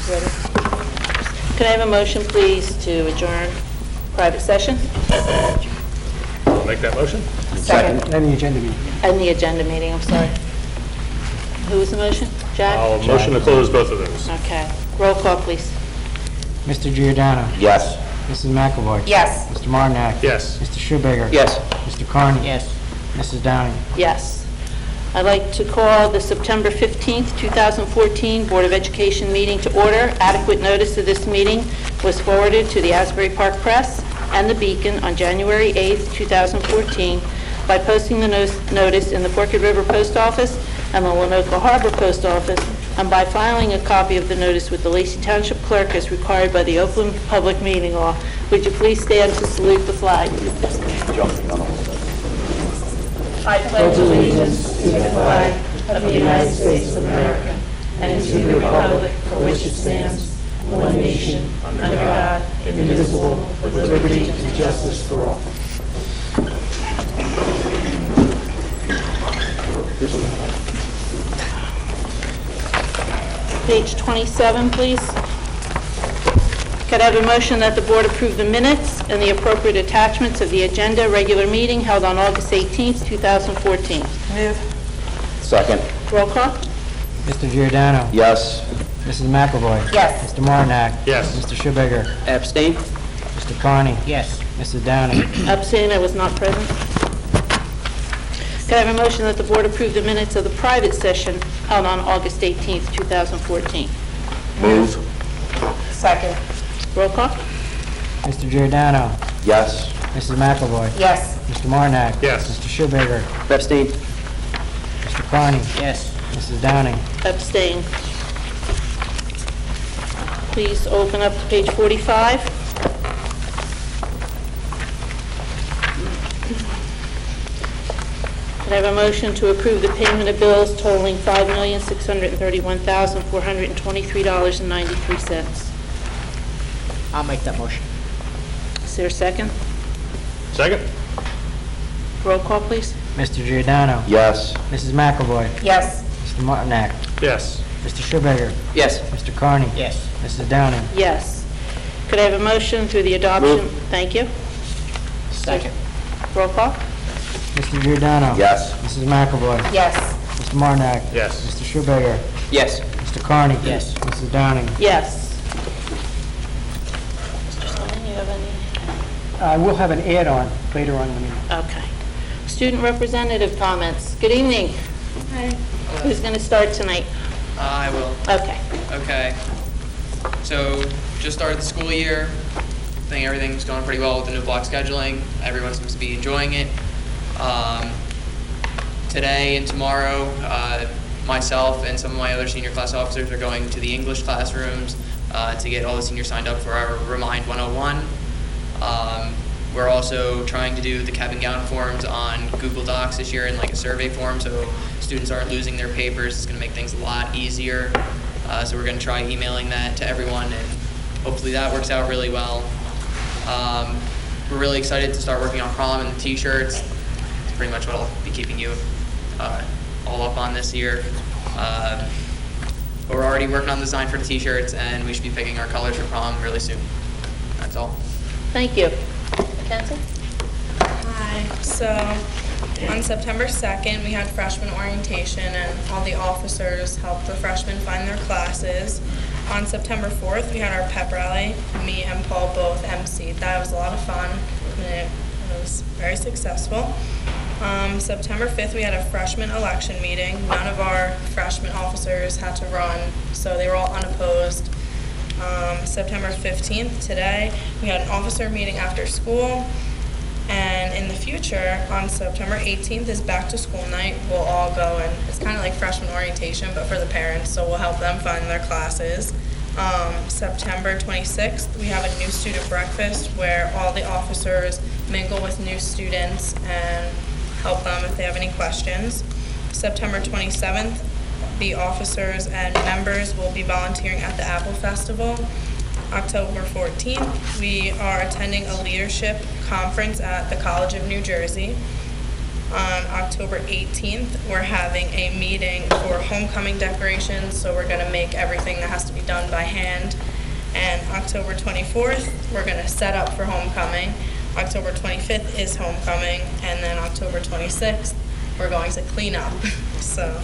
Ready? Can I have a motion, please, to adjourn private session I'll make that motion. Second. And the agenda meeting. and the agenda meeting? I'm sorry. Who was the motion? Jack? I'll motion to close both of those. Okay. Roll call, please. Mr. Giordano. Yes. Mrs. McAvoy. Yes. Mr. Martinak. Yes. Mr. Schubager. Yes. Mr. Carney. Yes. Mrs. Downing. Yes. I'd like to call the September 15th, 2014 Board of Education meeting to order. Adequate notice of this meeting was forwarded to the Asbury Park Press and the Beacon on January 8th, 2014 by posting the notice in the Forked River Post Office and the Lenoka Harbor Post Office, and by filing a copy of the notice with the Lacey Township Clerk as required by the Open Public Meeting Law. Would you please stand to salute the flag? I pledge allegiance to the flag of the United States of America and to the republic for which it stands, one nation, under God, indivisible, with liberty and justice for all. Page 27, please. Could I have a motion that the board approve the minutes and the appropriate attachments of the agenda regular meeting held on August 18th, 2014? Move. Second. Roll call? Mr. Giordano. Yes. Mrs. McAvoy. Yes. Mr. Martinak. Yes. Mr. Schubager. Abstain? Mr. Carney. Yes. Mrs. Downing. Abstain, I was not present. Could I have a motion that the board approve the minutes of the private session held on August 18th, 2014? Move. Second. Roll call? Mr. Giordano. Yes. Mrs. McAvoy. Yes. Mr. Martinak. Yes. Mr. Schubager. Abstain? Mr. Carney. Yes. Mrs. Downing. Abstain. Please open up to page 45. Could I have a motion to approve the payment of bills totaling $5,631,423.93? I'll make that motion. Is there a second? Second? Roll call, please. Mr. Giordano. Yes. Mrs. McAvoy. Yes. Mr. Martinak. Yes. Mr. Schubager. Yes. Mr. Carney. Yes. Mrs. Downing. Yes. Could I have a motion through the adoption? Move. Thank you. Second. Roll call? Mr. Giordano. Yes. Mrs. McAvoy. Yes. Mr. Martinak. Yes. Mr. Schubager. Yes. Mr. Carney. Yes. Mrs. Downing. Yes. Mr. Stone, you have any? We'll have an add-on later on in the meeting. Okay. Student representative comments. Good evening. Hi. Who's going to start tonight? I will. Okay. Okay. So, just started the school year. I think everything's going pretty well with the new block scheduling. Everyone seems to be enjoying it. Today and tomorrow, myself and some of my other senior class officers are going to the English classrooms to get all the seniors signed up for our Remind 101. We're also trying to do the cap and gown forms on Google Docs this year in like a survey form, so students aren't losing their papers. It's going to make things a lot easier. So we're going to try emailing that to everyone, and hopefully that works out really well. We're really excited to start working on prom and the t-shirts. It's pretty much what I'll be keeping you all up on this year. But we're already working on the design for the t-shirts, and we should be picking our colors for prom really soon. That's all. Thank you. Mackenzie? Hi. So on September 2nd, we had freshman orientation, and all the officers helped the freshmen find their classes. On September 4th, we had our pep rally. Me and Paul both emceed. That was a lot of fun, and it was very successful. September 5th, we had a freshman election meeting. None of our freshman officers had to run, so they were all unopposed. September 15th, today, we had an officer meeting after school. And in the future, on September 18th is back to school night. We'll all go, and it's kind of like freshman orientation, but for the parents, so we'll help them find their classes. September 26th, we have a new student breakfast where all the officers mingle with new students and help them if they have any questions. September 27th, the officers and members will be volunteering at the Apple Festival. October 14th, we are attending a leadership conference at the College of New Jersey. On October 18th, we're having a meeting for homecoming decorations, so we're going to make everything that has to be be done by hand. And October 24th, we're going to set up for homecoming. October 25th is homecoming, and then October 26th, we're going to clean up. So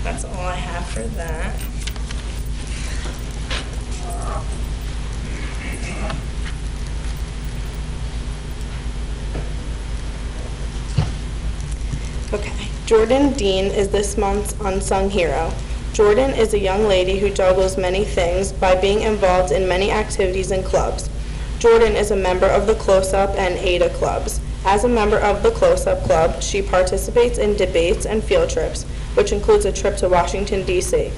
that's all I have for that. Okay, Jordan Dean is this month's unsung hero. Jordan is a young lady who juggles many things by being involved in many activities and clubs. Jordan is a member of the Close-Up and Ada clubs. As a member of the Close-Up Club, she participates in debates and field trips, which includes a trip to Washington, D.C.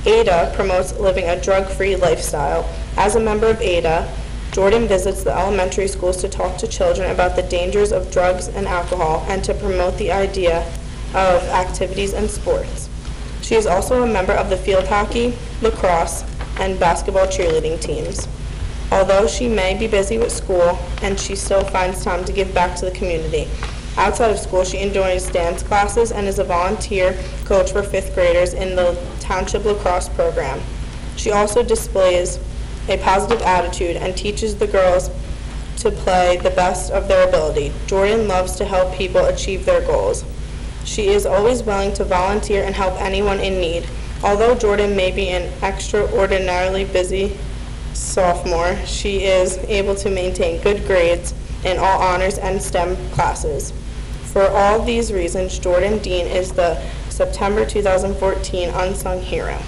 Ada promotes living a drug-free lifestyle. As a member of Ada, Jordan visits the elementary schools to talk to children about the dangers of drugs and alcohol and to promote the idea of activities and sports. She is also a member of the field hockey, lacrosse, and basketball cheerleading teams. Although she may be busy with school, and she still finds time to give back to the community. Outside of school, she enjoys dance classes and is a volunteer coach for 5th graders in the Township Lacrosse program. She also displays a positive attitude and teaches the girls to play the best of their ability. Jordan loves to help people achieve their goals. She is always willing to volunteer and help anyone in need. Although Jordan may be an extraordinarily busy sophomore, she is able to maintain good grades in all honors and STEM classes. For all these reasons, Jordan Dean is the September 2014 Unsung Hero.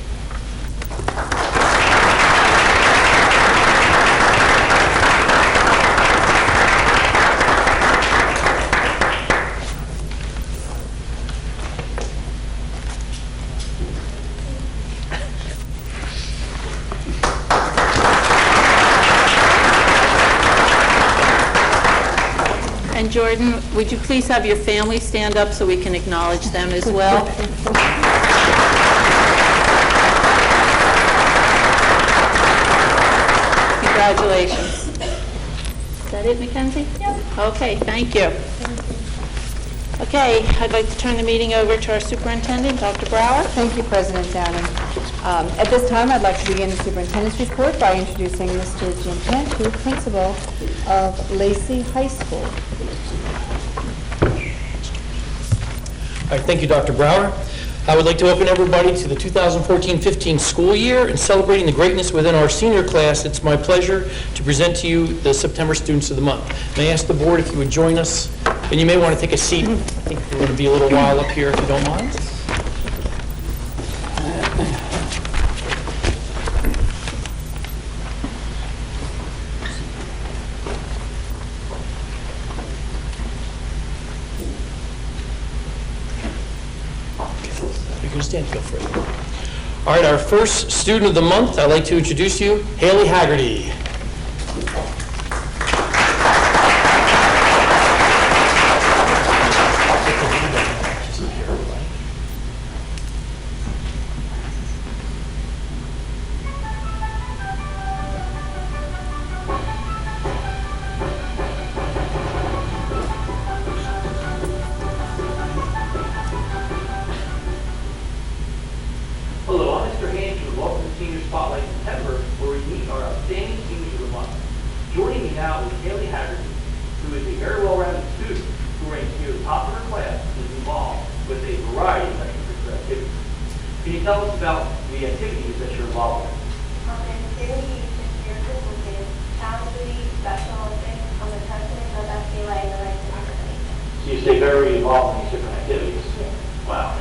And Jordan, would you please have your family stand up so we can acknowledge them as well? Congratulations. Is that it, Mackenzie? Yep. Okay, thank you. Okay, I'd like to turn the meeting over to our superintendent, Dr. Brower. Thank you, President Downing. At this time, I'd like to begin the superintendent's report by introducing Mr. Jim Cantu, principal of Lacey High School. All right, thank you, Dr. Brower. I would like to welcome everybody to the 2014-15 school year and celebrating the greatness within our senior class. It's my pleasure to present to you the September Students of the Month. May I ask the board if you would join us? And you may want to take a seat. I think we're going to be a little while up here if you don't mind. You can stand, go for it. All right, our first student of the month, I'd like to introduce you, Haley Haggerty. Hello, I'm Mr. Hansford. Welcome to Senior Spotlight in September, where we meet our outstanding seniors of the month. Joining me now is Haley Haggerty, who is a very well-rounded student who ranks near the top of her class and is involved with a variety of extracurricular activities. Can you tell us about the activities that you're involved with? Activities this year include Challenge Duty, Special Olympics, I'm the president of SBLA and the Rights and Opportunity. So you stay very involved in these different activities? Yes. Wow.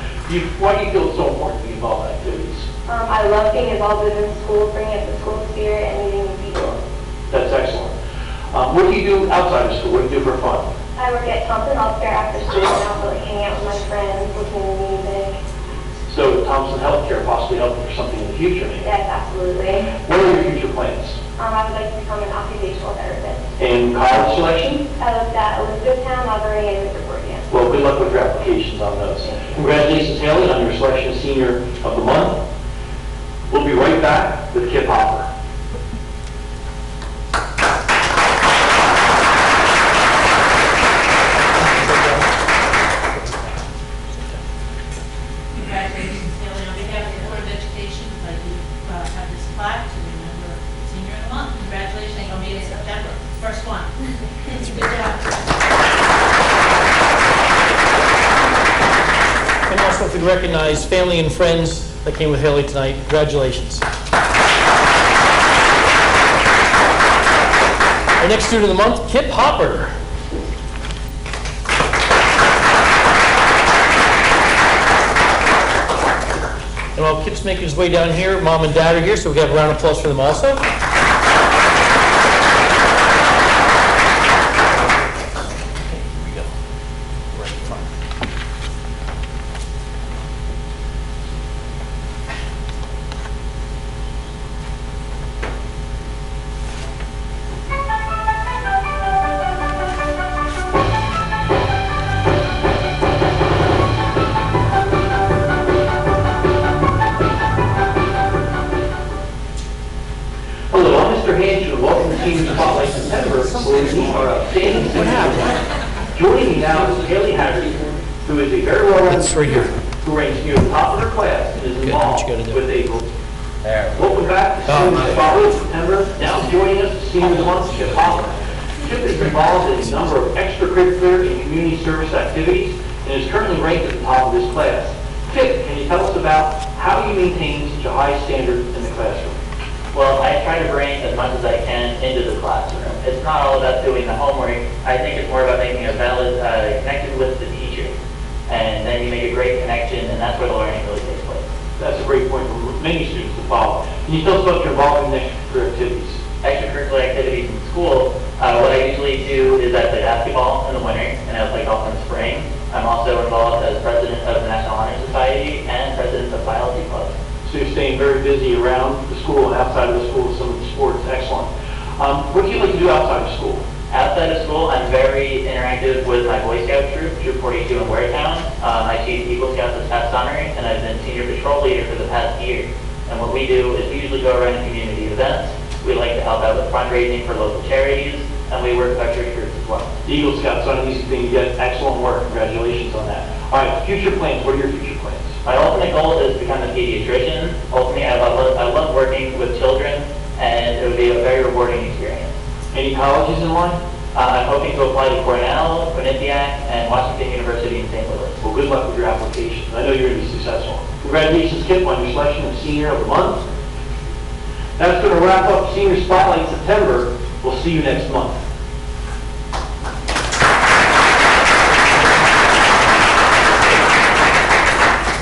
Why do you feel it's so important to be involved in activities? I love being involved within school, bringing up the school spirit and meeting new people. That's excellent. What do you do outside of school? What do you do for fun? I work at Thompson Healthcare after school and also like hanging out with my friends, listening to music. So Thompson Healthcare possibly helping for something in the future, maybe? Yes, absolutely. What are your future plans? I would like to become an occupational therapist. And college selection? I looked at Elizabethtown, Auburn, and Concordia. Well, good luck with your applications on those. Congratulations, Haley, on your selection as Senior of the Month. We'll be right back with Kip Hopper. Congratulations, Haley. On behalf of the Board of Education, I'd like to have this plaque proud to remember Senior of the Month. Congratulations on being in September. First one. Good job. And also, if we recognize family and friends that came with Haley tonight, congratulations. Our next student of the month, Kip Hopper. And while Kip's making his way down here, Mom and Dad are here, so we got a round of applause for them also. Here we go. Right in front. Hello, I'm Mr. Hanson. Welcome to Senior Spotlight September, where we meet our outstanding seniors. Joining me now is Haley Haggerty, who is a very well-known That's right here. who ranks near the top of her class and is Good, involved what you gotta do. with April. Welcome back to Senior Spotlight September. Now joining us is Senior of the Month, Kip Hopper. Kip is involved in a number of extracurricular and community service activities and is currently ranked at the top of his class. Kip, can you tell us about how you maintain such a high standard in the classroom? Well, I try to bring as much as I can into the classroom. It's not all about doing the homework. I think it's more about making a valid connection with the teacher. And then you make a great connection, and that's where the learning really takes place. That's a great point for many students to follow. Can you tell us about your involvement in extracurricular activities? Extracurricular activities in school, what I usually do is I play basketball in the winter, and I play golf in the spring. I'm also involved as president of the National Honor Society and president of Biology Club. So you're staying very busy around the school and outside of the school with some of the sports. Excellent. What do you like to do outside of school? Outside of school, I'm very interactive with my Boy Scout troop, Troop 42 in Waretown. I teach Eagle Scouts this past summer, and I've been senior patrol leader for the past year. And what we do is we usually go around community events. We like to help out with fundraising for local charities, and we work with our church groups as well. The Eagle Scouts, not an easy thing to get. Excellent work. Congratulations on that. All right, future plans. What are your future plans? My ultimate goal is to become a pediatrician. Ultimately, I love working with children, and it would be a very rewarding experience. Any colleges in line? I'm hoping to apply to Cornell, Quinnipiac, and Washington University in St. Louis. Well, good luck with your application. I know you're going to be successful. Congratulations, Kip, on your selection of Senior of the Month. That's going to wrap up Senior Spotlight September. We'll see you next month.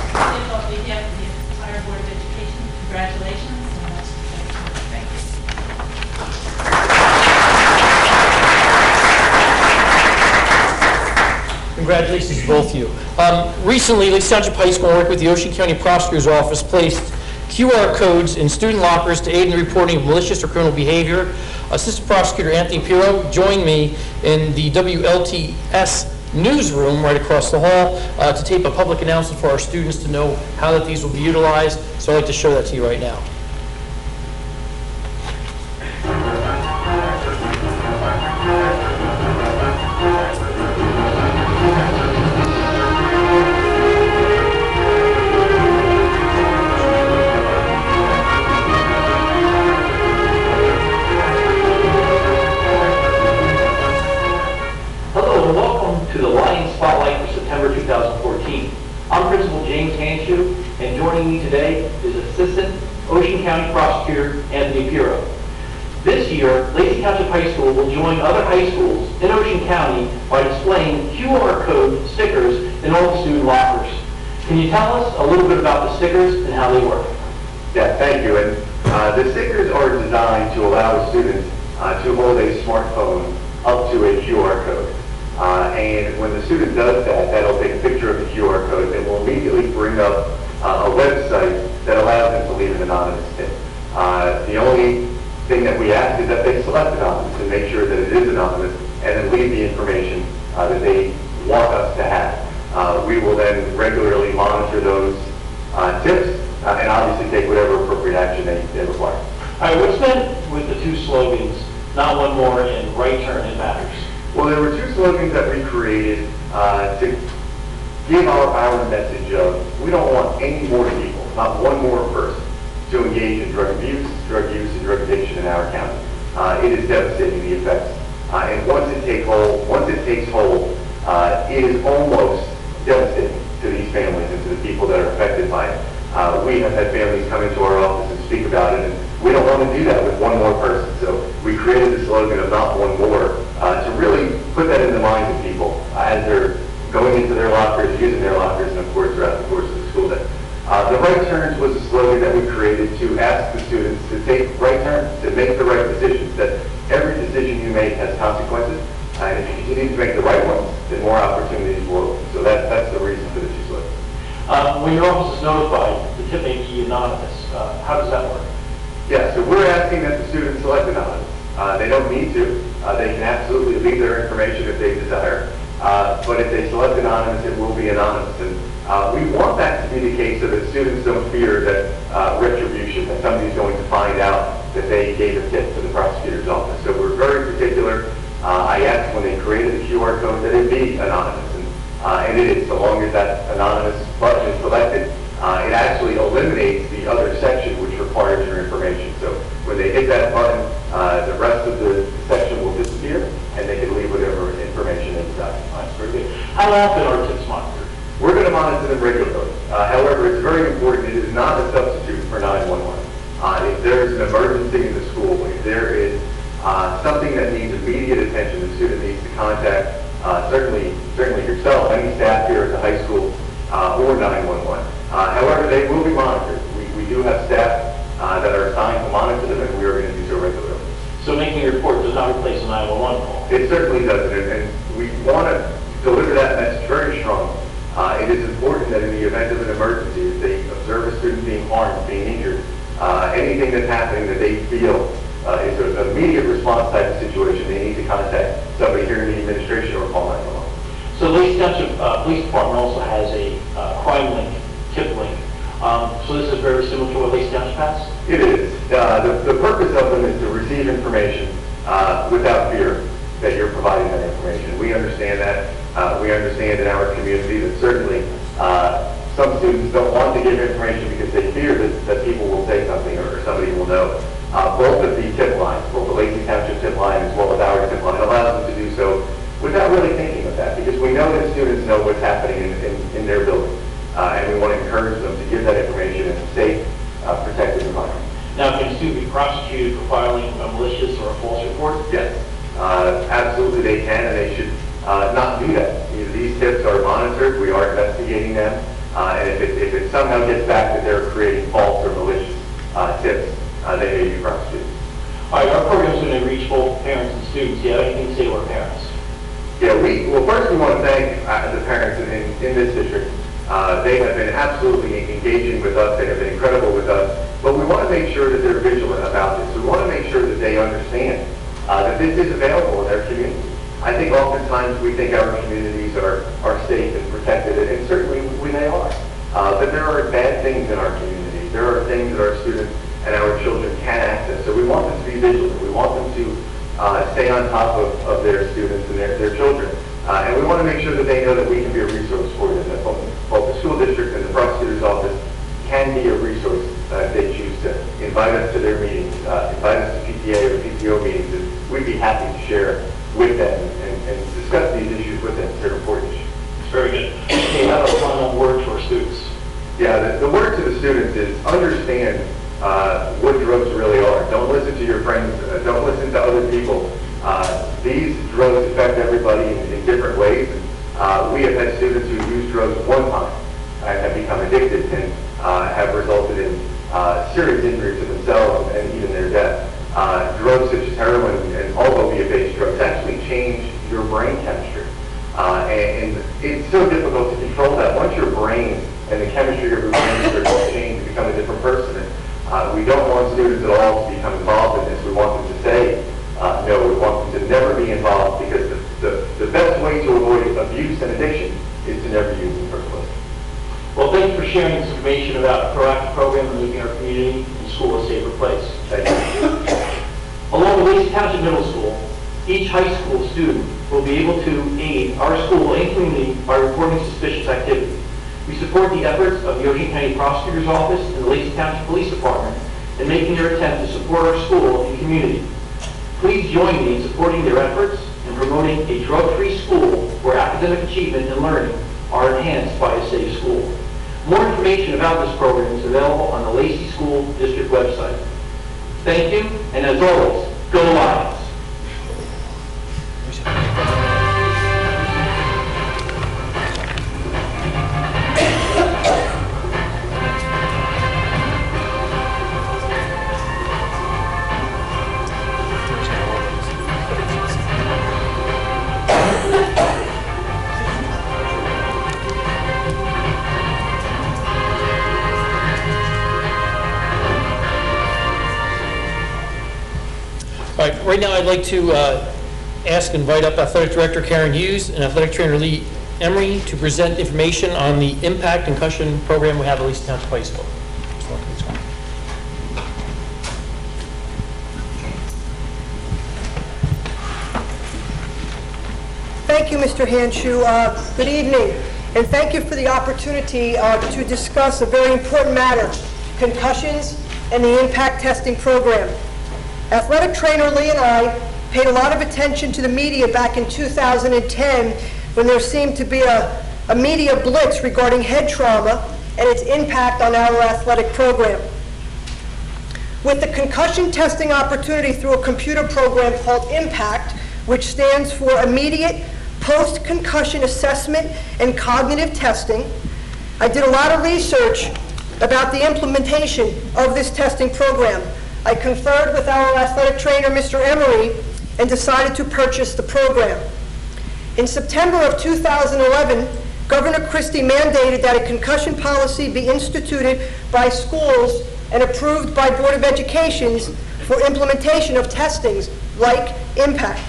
On behalf of the entire Board of Education, congratulations. And that's thank you. Congratulations to both of you. Recently, Lacey Township High School, worked with the Ocean County Prosecutor's Office, placed QR codes in student lockers to aid in the reporting of malicious or criminal behavior. Assistant Prosecutor Anthony Pirro joined me in the WLTS newsroom right across the hall to tape a public announcement for our students to know how that these will be utilized. So I'd like to show that to you right now. Hello and welcome to the Lion Spotlight for September 2014. I'm Principal James Hanshu, and joining me today is Assistant Ocean County Prosecutor Anthony Pirro. This year, Lacey Township High School will join other high schools in Ocean County by displaying QR code stickers in all the student lockers. Can you tell us a little bit about the stickers and how they work? Yeah, thank you. And the stickers are designed to allow a student to hold a smartphone up to a QR code. And when the student does that, that'll take a picture of the QR code and will immediately bring up a website that allows them to leave an anonymous tip. The only thing that we ask is that they select anonymous and make sure that it is anonymous and then leave the information that they want us to have. We will then regularly monitor those tips and obviously take whatever appropriate action they require. All right, what's meant with the two slogans, not one more and right turn, it matters? Well, there were two slogans that we created to give our message of we don't want any more people, not one more person, to engage in drug abuse, and drug addiction in our county. It is devastating, the effects. And once it takes hold, it is almost devastating to these families and to the people that are affected by it. We have had families come into our office and speak about it, and we don't want to do that with one more person. So we created the slogan of "Not One More" to really put that in the minds of people as they're going into their lockers, using their lockers, and of course throughout the course of the school day. The Right Turns was a slogan that we created to ask the students to take right turns, to make the right decisions, that every decision you make has consequences, and if you continue to make the right ones, then more opportunities will open. So that's the reason for the two slogans. When your office is notified, the tip may be anonymous. How does that work? Yeah, so we're asking that the students select anonymous. They don't need to. They can absolutely leave their information if they desire. But if they select anonymous, it will be anonymous. And we want that to be the case so that students don't fear that retribution, that somebody's going to find out that they gave a tip to the prosecutor's office. So we're very particular. I asked when they created the QR code that it be anonymous. And it is, so long as that anonymous button is selected, it actually eliminates the other section which requires your information. So when they hit that button, the rest of the section will disappear, and they can leave whatever information they desire. That's very good. How often are tips monitored? We're going to monitor them regularly. However, it's very important. It is not a substitute for 911. If there is an emergency in the school, if there is something that needs immediate attention, the student needs to contact certainly yourself, any staff here at the high school, or 911. However, they will be monitored. We do have staff that are assigned to monitor them, and we are going to do so regularly. So making a report does not replace a 911 call? It certainly doesn't, and we want to deliver that message very strong. It is important that in the event of an emergency, if they observe a student being harmed, being injured, anything that's happening that they feel is an immediate response type of situation, they need to contact somebody here in the administration or call 911. So Lacey Township Police Department also has a crime link, tip link. So this is very similar to what Lacey Township has? It is. The purpose of them is to receive information without fear that you're providing that information. We understand that. We understand in our community that certainly some students don't want to give information because they fear that people will say something or somebody will know. Both of the tip lines, both the Lacey Township tip line as well as our tip line, allows them to do so without really thinking of that, because we know that students know what's happening in their building, and we want to encourage them to give that information in a safe, protected environment. Now, can a student be prosecuted for filing a malicious or a false report? Yes, absolutely they can, and they should not do that. These tips are monitored, we are investigating them, and if it somehow gets back that they're creating false or malicious tips, they may be prosecuted. All right, our program is going to reach both parents and students. Do you have anything to say to our parents? Yeah, first we want to thank the parents in this district. They have been absolutely engaging with us. They have been incredible with us. But we want to make sure that they're vigilant about this. We want to make sure that they understand that this is available in their community. I think oftentimes we think our communities are safe and protected, and certainly they are. But there are bad things in our community. There are things that our students and our children can access. So we want them to be vigilant. We want them to stay on top of their students and their children. And we want to make sure that they know that we can be a resource for them, that both the school district and the prosecutor's office can be a resource if they choose to invite us to their meetings, invite us to PTA or PTO meetings, and we'd be happy to share with them and discuss these issues with them. They're important issues. Very good. Okay, how about a final word to our students? Yeah, the word to the students is understand what drugs really are. Don't listen to your friends. Don't listen to other people. These drugs affect everybody in different ways. We have had students who use drugs one time and have become addicted and have resulted in serious injury to themselves and even their death. Drugs such as heroin and all opiate-based drugs actually change your brain chemistry. And it's so difficult to control that. Once your brain and the chemistry of your brain start to change, you become a different person. We don't want students at all to become involved in this. We want them to say no. We want them to never be involved, because the best way to avoid abuse and addiction is to never use in the first place. Well, thank you for sharing this information about a proactive program and making our community and school a safer place. Thank you. Along with Lacey Township Middle School, each high school student will be able to aid our school and community by reporting suspicious activity. We support the efforts of the Ocean County Prosecutor's Office and the Lacey Township Police Department in making their attempt to support our school and community. Please join me in supporting their efforts and promoting a drug-free school where academic achievement and learning are enhanced by a safe school. More information about this program is available on the Lacey School District website. Thank you, and as always, go Lions! All right, right now I'd like to invite up Athletic Director Karen Hughes and Athletic Trainer Lee Emery to present information on the Impact Concussion Program we have at Lacey Township High School. Thank you, Mr. Hanshu. Good evening, and thank you for the opportunity to discuss a very important matter, concussions and the impact testing program. Athletic trainer Lee and I paid a lot of attention to the media back in 2010 when there seemed to be a media blitz regarding head trauma and its impact on our athletic program. With the concussion testing opportunity through a computer program called Impact, which stands for Immediate Post-Concussion Assessment and Cognitive Testing, I did a lot of research about the implementation of this testing program. I conferred with our athletic trainer, Mr. Emery, and decided to purchase the program. In September of 2011, Governor Christie mandated that a concussion policy be instituted by schools and approved by Board of Education for implementation of testings like Impact.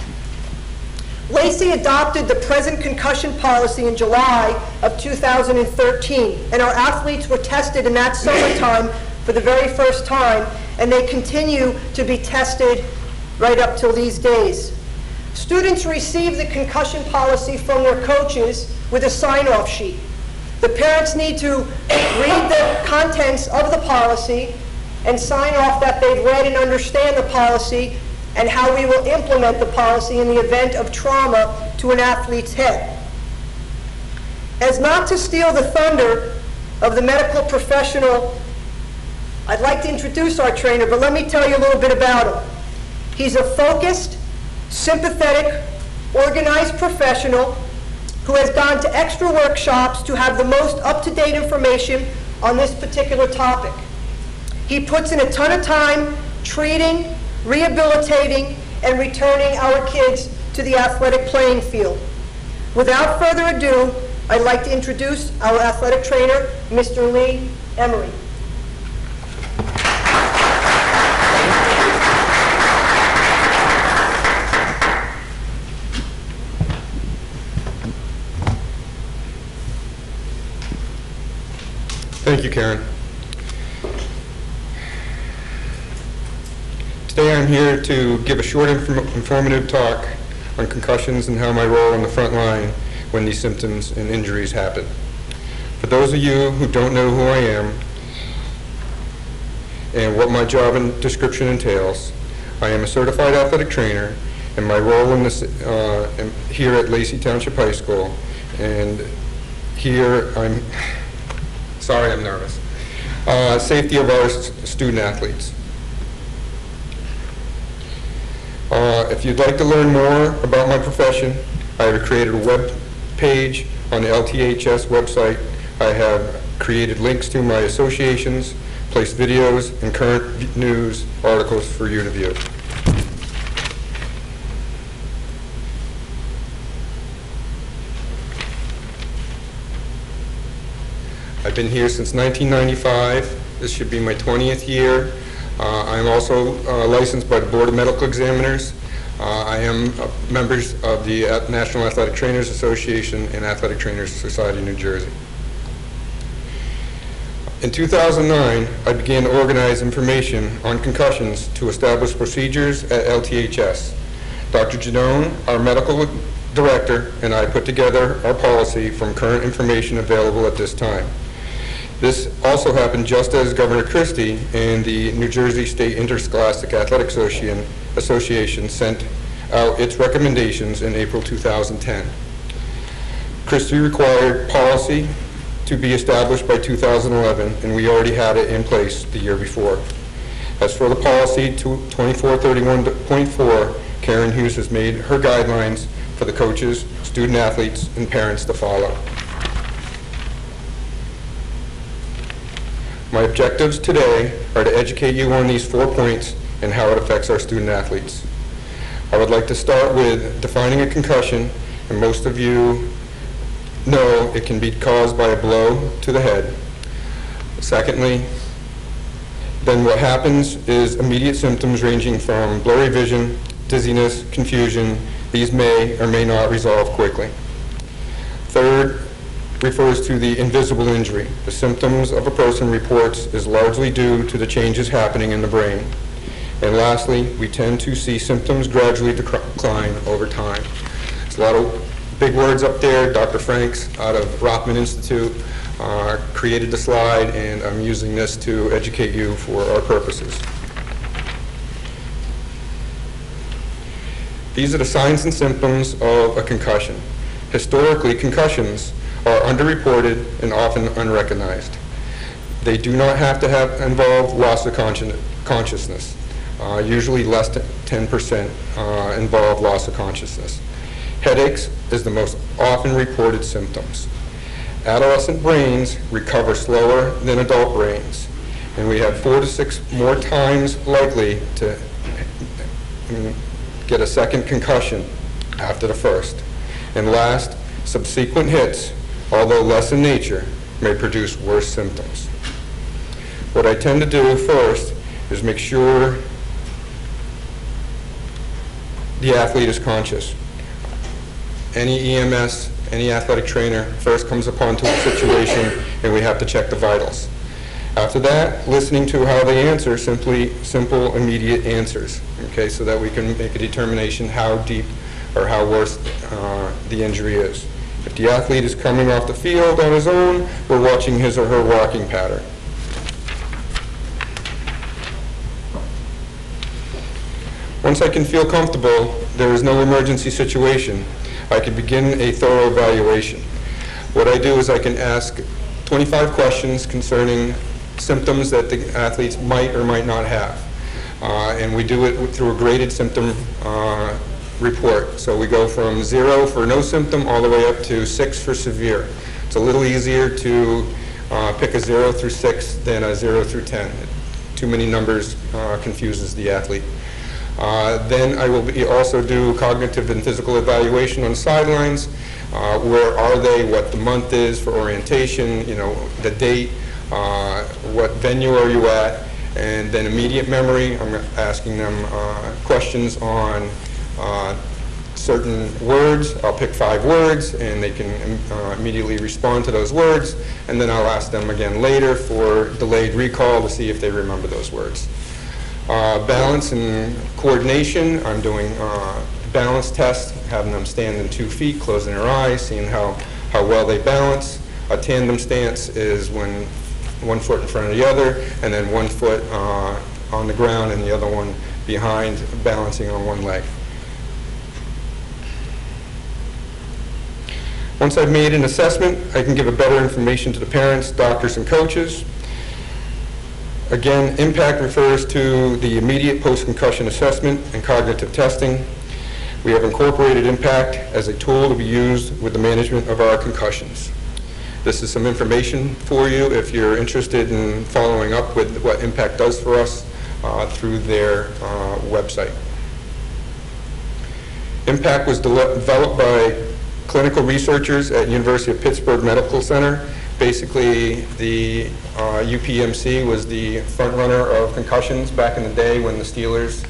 Lacey adopted the present concussion policy in July of 2013, and our athletes were tested in that summertime for the very first time, and they continue to be tested right up till these days. Students receive the concussion policy from their coaches with a sign-off sheet. The parents need to read the contents of the policy and sign off that they've read and understand the policy and how we will implement the policy in the event of trauma to an athlete's head. As not to steal the thunder of the medical professional, I'd like to introduce our trainer, but let me tell you a little bit about him. He's a focused, sympathetic, organized professional who has gone to extra workshops to have the most up-to-date information on this particular topic. He puts in a ton of time treating, rehabilitating, and returning our kids to the athletic playing field. Without further ado, I'd like to introduce our athletic trainer, Mr. Lee Emery. Thank you, Karen. Today I'm here to give a short informative talk on concussions and how my role on the front line when these symptoms and injuries happen. For those of you who don't know who I am and what my job and description entails, I am a certified athletic trainer, and my role in this here at Lacey Township High School, and here I'm sorry, I'm nervous. Safety of our student athletes. If you'd like to learn more about my profession, I have created a web page on the LTHS website. I have created links to my associations, placed videos and current news articles for you to view. I've been here since 1995. This should be my 20th year. I'm also licensed by the Board of Medical Examiners. I am members of the National Athletic Trainers Association and Athletic Trainers Society of New Jersey. In 2009, I began to organize information on concussions to establish procedures at LTHS. Dr. Janone, our medical director and I put together our policy from current information available at this time. This also happened just as Governor Christie and the New Jersey State Interscholastic Athletic Association sent out its recommendations in April 2010. Christie required policy to be established by 2011, and we already had it in place the year before. As for the policy 2431.4, Karen Hughes has made her guidelines for the coaches, student athletes, and parents to follow. My objectives today are to educate you on these 4 points and how it affects our student athletes. I would like to start with defining a concussion, and most of you know it can be caused by a blow to the head. Secondly, then what happens is immediate symptoms ranging from blurry vision, dizziness, confusion. These may or may not resolve quickly. Third, refers to the invisible injury. The symptoms of a person reports is largely due to the changes happening in the brain. And lastly, we tend to see symptoms gradually decline over time. There's a lot of big words up there. Dr. Franks out of Rothman Institute created the slide, and I'm using this to educate you for our purposes. These are the signs and symptoms of a concussion. Historically, concussions are underreported and often unrecognized. They do not have to involve loss of consciousness. Usually less than 10% involve loss of consciousness. Headaches is the most often reported symptoms. Adolescent brains recover slower than adult brains, and we have 4 to 6 more times likely to get a second concussion after the first. And last, subsequent hits, although less in nature, may produce worse symptoms. What I tend to do first is make sure the athlete is conscious. Any EMS, any athletic trainer first comes upon to a situation and we have to check the vitals. After that, listening to how they answer, simple, immediate answers, okay, so that we can make a determination how deep or how worse the injury is. If the athlete is coming off the field on his own, we're watching his or her walking pattern. Once I can feel comfortable, there is no emergency situation, I can begin a thorough evaluation. What I do is I can ask 25 questions concerning symptoms that the athletes might or might not have. And we do it through a graded symptom report. So we go from 0 for no symptom all the way up to 6 for severe. It's a little easier to pick a 0 through 6 than a 0 through 10. Too many numbers confuses the athlete. Then I will also do cognitive and physical evaluation on the sidelines. Where are they, what the month is for orientation, the date, what venue are you at, and then immediate memory. I'm asking them questions on certain words. I'll pick 5 words, and they can immediately respond to those words, and then I'll ask them again later for delayed recall to see if they remember those words. Balance and coordination, I'm doing balance tests, having them stand in 2 feet, closing their eyes, seeing how well they balance. A tandem stance is when 1 foot in front of the other, and then 1 foot on the ground and the other one behind, balancing on 1 leg. Once I've made an assessment, I can give a better information to the parents, doctors, and coaches. Again, IMPACT refers to the immediate post-concussion assessment and cognitive testing. We have incorporated IMPACT as a tool to be used with the management of our concussions. This is some information for you if you're interested in following up with what IMPACT does for us through their website. IMPACT was developed by clinical researchers at University of Pittsburgh Medical Center. Basically, the UPMC was the front runner of concussions back in the day when the Steelers,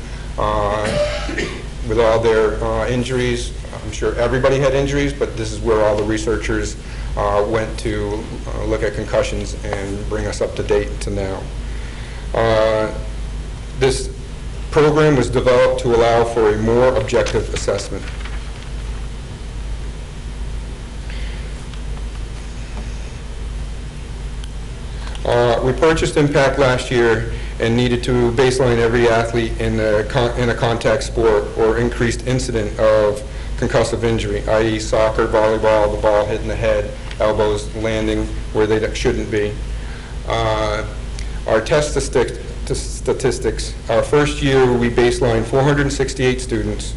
with all their injuries, I'm sure everybody had injuries, but this is where all the researchers went to look at concussions and bring us up to date to now. This program was developed to allow for a more objective assessment. We purchased Impact last year and needed to baseline every athlete in a contact sport or increased incident of concussive injury, i.e. soccer, volleyball, the ball hitting the head, elbows landing where they shouldn't be. Our test statistics, our first year we baselined 468 students,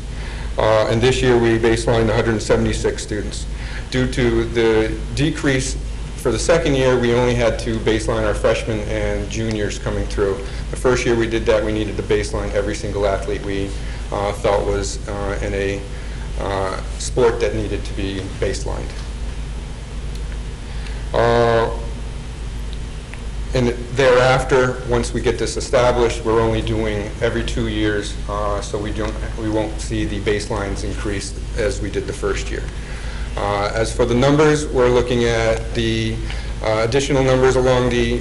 and this year we baselined 176 students. Due to the decrease for the second year, we only had to baseline our freshmen and juniors coming through. The first year we did that, we needed to baseline every single athlete we felt was in a sport that needed to be baselined. And thereafter, once we get this established, we're only doing every 2 years, so we won't see the baselines increase as we did the first year. As for the numbers, we're looking at the additional numbers along the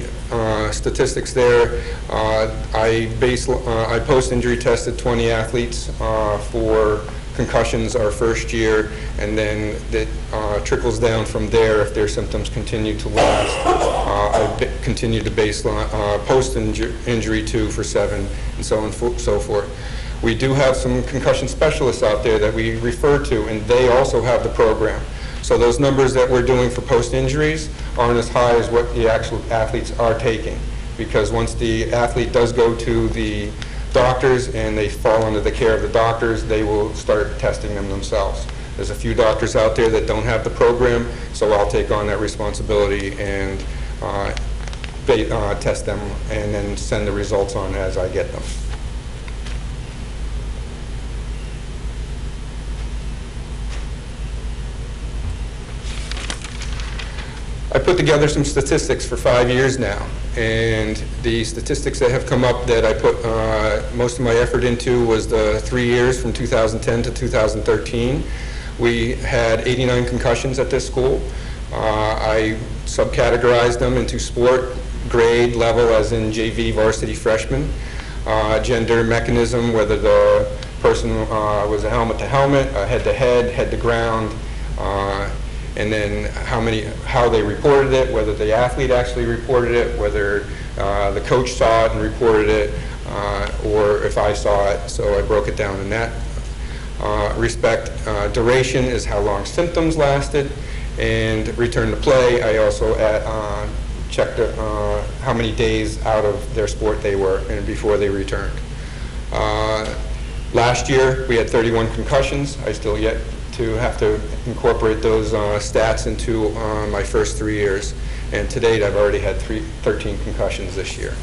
statistics there. I post-injury tested 20 athletes for concussions our first year, and then it trickles down from there if their symptoms continue to last. I continue to baseline post-injury 2 for 7, and so on and so forth. We do have some concussion specialists out there that we refer to, and they also have the program. So those numbers that we're doing for post-injuries aren't as high as what the actual athletes are taking, because once the athlete does go to the doctors and they fall under the care of the doctors, they will start testing them themselves. There's a few doctors out there that don't have the program, so I'll take on that responsibility and test them and then send the results on as I get them. I put together some statistics for 5 years now, and the statistics that have come up that I put most of my effort into was the 3 years from 2010 to 2013. We had 89 concussions at this school. I subcategorized them into sport, grade, level, as in JV, varsity, freshman, gender, mechanism, whether the person was a helmet to helmet, head to head, head to ground, and then how they reported it, whether the athlete actually reported it, whether the coach saw it and reported it, or if I saw it. So I broke it down in that respect. Duration is how long symptoms lasted, and return to play, I also checked how many days out of their sport they were and before they returned. Last year we had 31 concussions. I still yet to have to incorporate those stats into my first 3 years. And to date, I've already had 13 concussions this year.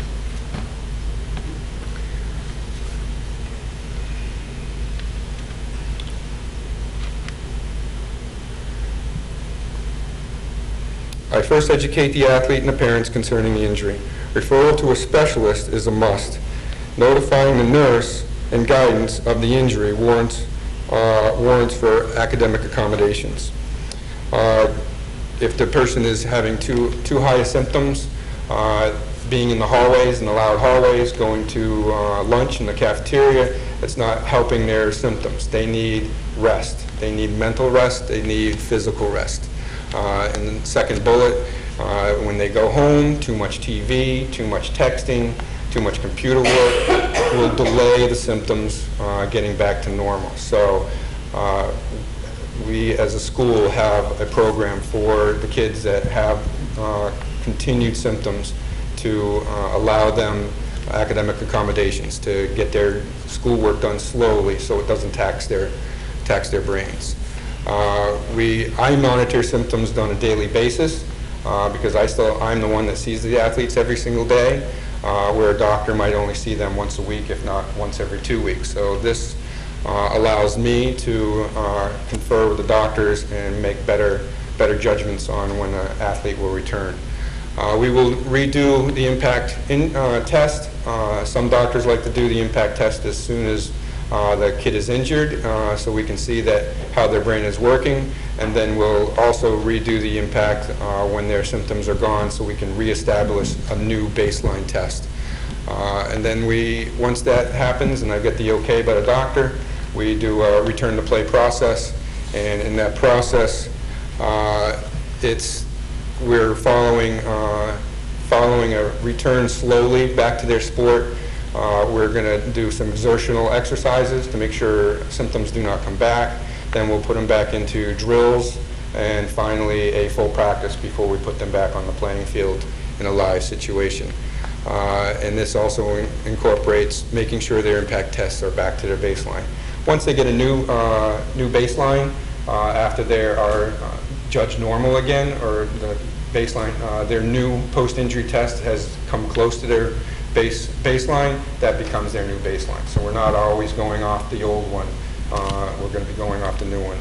I first educate the athlete and the parents concerning the injury. Referral to a specialist is a must. Notifying the nurse and guidance of the injury warrants for academic accommodations. If the person is having too high symptoms, being in the hallways, in the loud hallways, going to lunch in the cafeteria, it's not helping their symptoms. They need rest. They need mental rest. They need physical rest. And the second bullet, when they go home, too much TV, too much texting, too much computer work will delay the symptoms getting back to normal. So we as a school have a program for the kids that have continued symptoms to allow them academic accommodations to get their schoolwork done slowly so it doesn't tax their brains. I monitor symptoms on a daily basis because I'm the one that sees the athletes every single day, where a doctor might only see them once a week, if not once every 2 weeks. So this allows me to confer with the doctors and make better judgments on when an athlete will return. We will redo the impact test. Some doctors like to do the impact test as soon as the kid is injured, so we can see how their brain is working, and then we'll also redo the impact when their symptoms are gone, so we can reestablish a new baseline test. And then once that happens, and I get the okay by the doctor, we do a return to play process, and in that process, we're following following a return slowly back to their sport. We're going to do some exertional exercises to make sure symptoms do not come back. Then we'll put them back into drills, and finally a full practice before we put them back on the playing field in a live situation. And this also incorporates making sure their impact tests are back to their baseline. Once they get a new baseline, after they are judged normal again, or the baseline, their new post-injury test has come close to their baseline, that becomes their new baseline. So we're not always going off the old one. We're going to be going off the new one.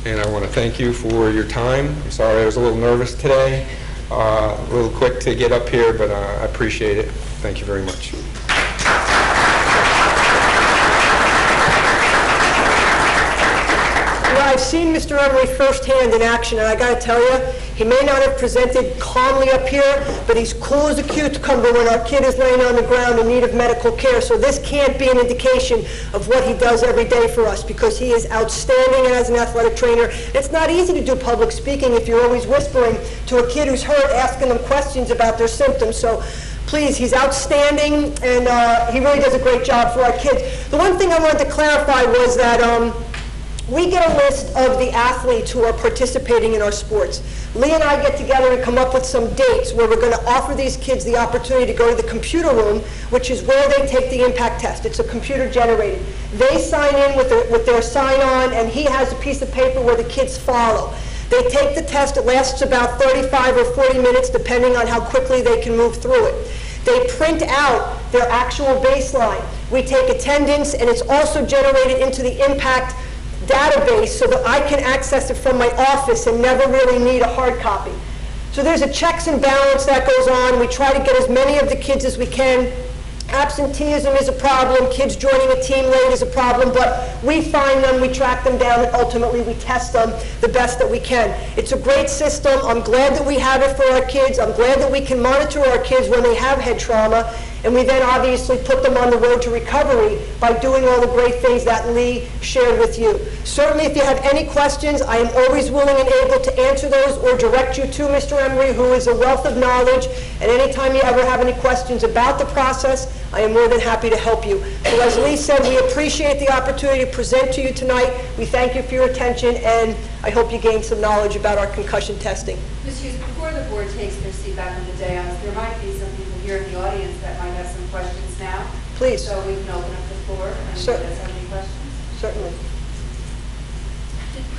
And I want to thank you for your time. I'm sorry I was a little nervous today, a little quick to get up here, but I appreciate it. Thank you very much. I've seen Mr. Emery firsthand in action, and I got to tell you, he may not have presented calmly up here, but he's cool as a cucumber when our kid is laying on the ground in need of medical care. So this can't be an indication of what he does every day for us, because he is outstanding as an athletic trainer. It's not easy to do public speaking if you're always whispering to a kid who's hurt, asking them questions about their symptoms. So please, he's outstanding, and he really does a great job for our kids. The one thing I wanted to clarify was that we get a list of the athletes who are participating in our sports. Lee and I get together and come up with some dates where we're going to offer these kids the opportunity to go to the computer room, which is where they take the impact test. It's a computer generated. They sign in with their sign-on, and he has a piece of paper where the kids follow. They take the test. It lasts about 35 or 40 minutes, depending on how quickly they can move through it. They print out their actual baseline. We take attendance, and it's also generated into the impact database so that I can access it from my office and never really need a hard copy. So there's a checks and balance that goes on. We try to get as many of the kids as we can. Absenteeism is a problem. Kids joining a team late is a problem, but we find them, we track them down, and ultimately we test them the best that we can. It's a great system. I'm glad that we have it for our kids. I'm glad that we can monitor our kids when they have head trauma, and we then obviously put them on the road to recovery by doing all the great things that Lee shared with you. Certainly, if you have any questions, I am always willing and able to answer those or direct you to Mr. Emery, who is a wealth of knowledge. And anytime you ever have any questions about the process, I am more than happy to help you. So as Lee said, we appreciate the opportunity to present to you tonight. We thank you for your attention, and I hope you gained some knowledge about our concussion testing. Ms. Hughes, before the board takes their seat back on the dais, there might be some people here in the audience that might have some questions now. Please. So we can open up the floor and if Certainly. you guys have any questions. Certainly.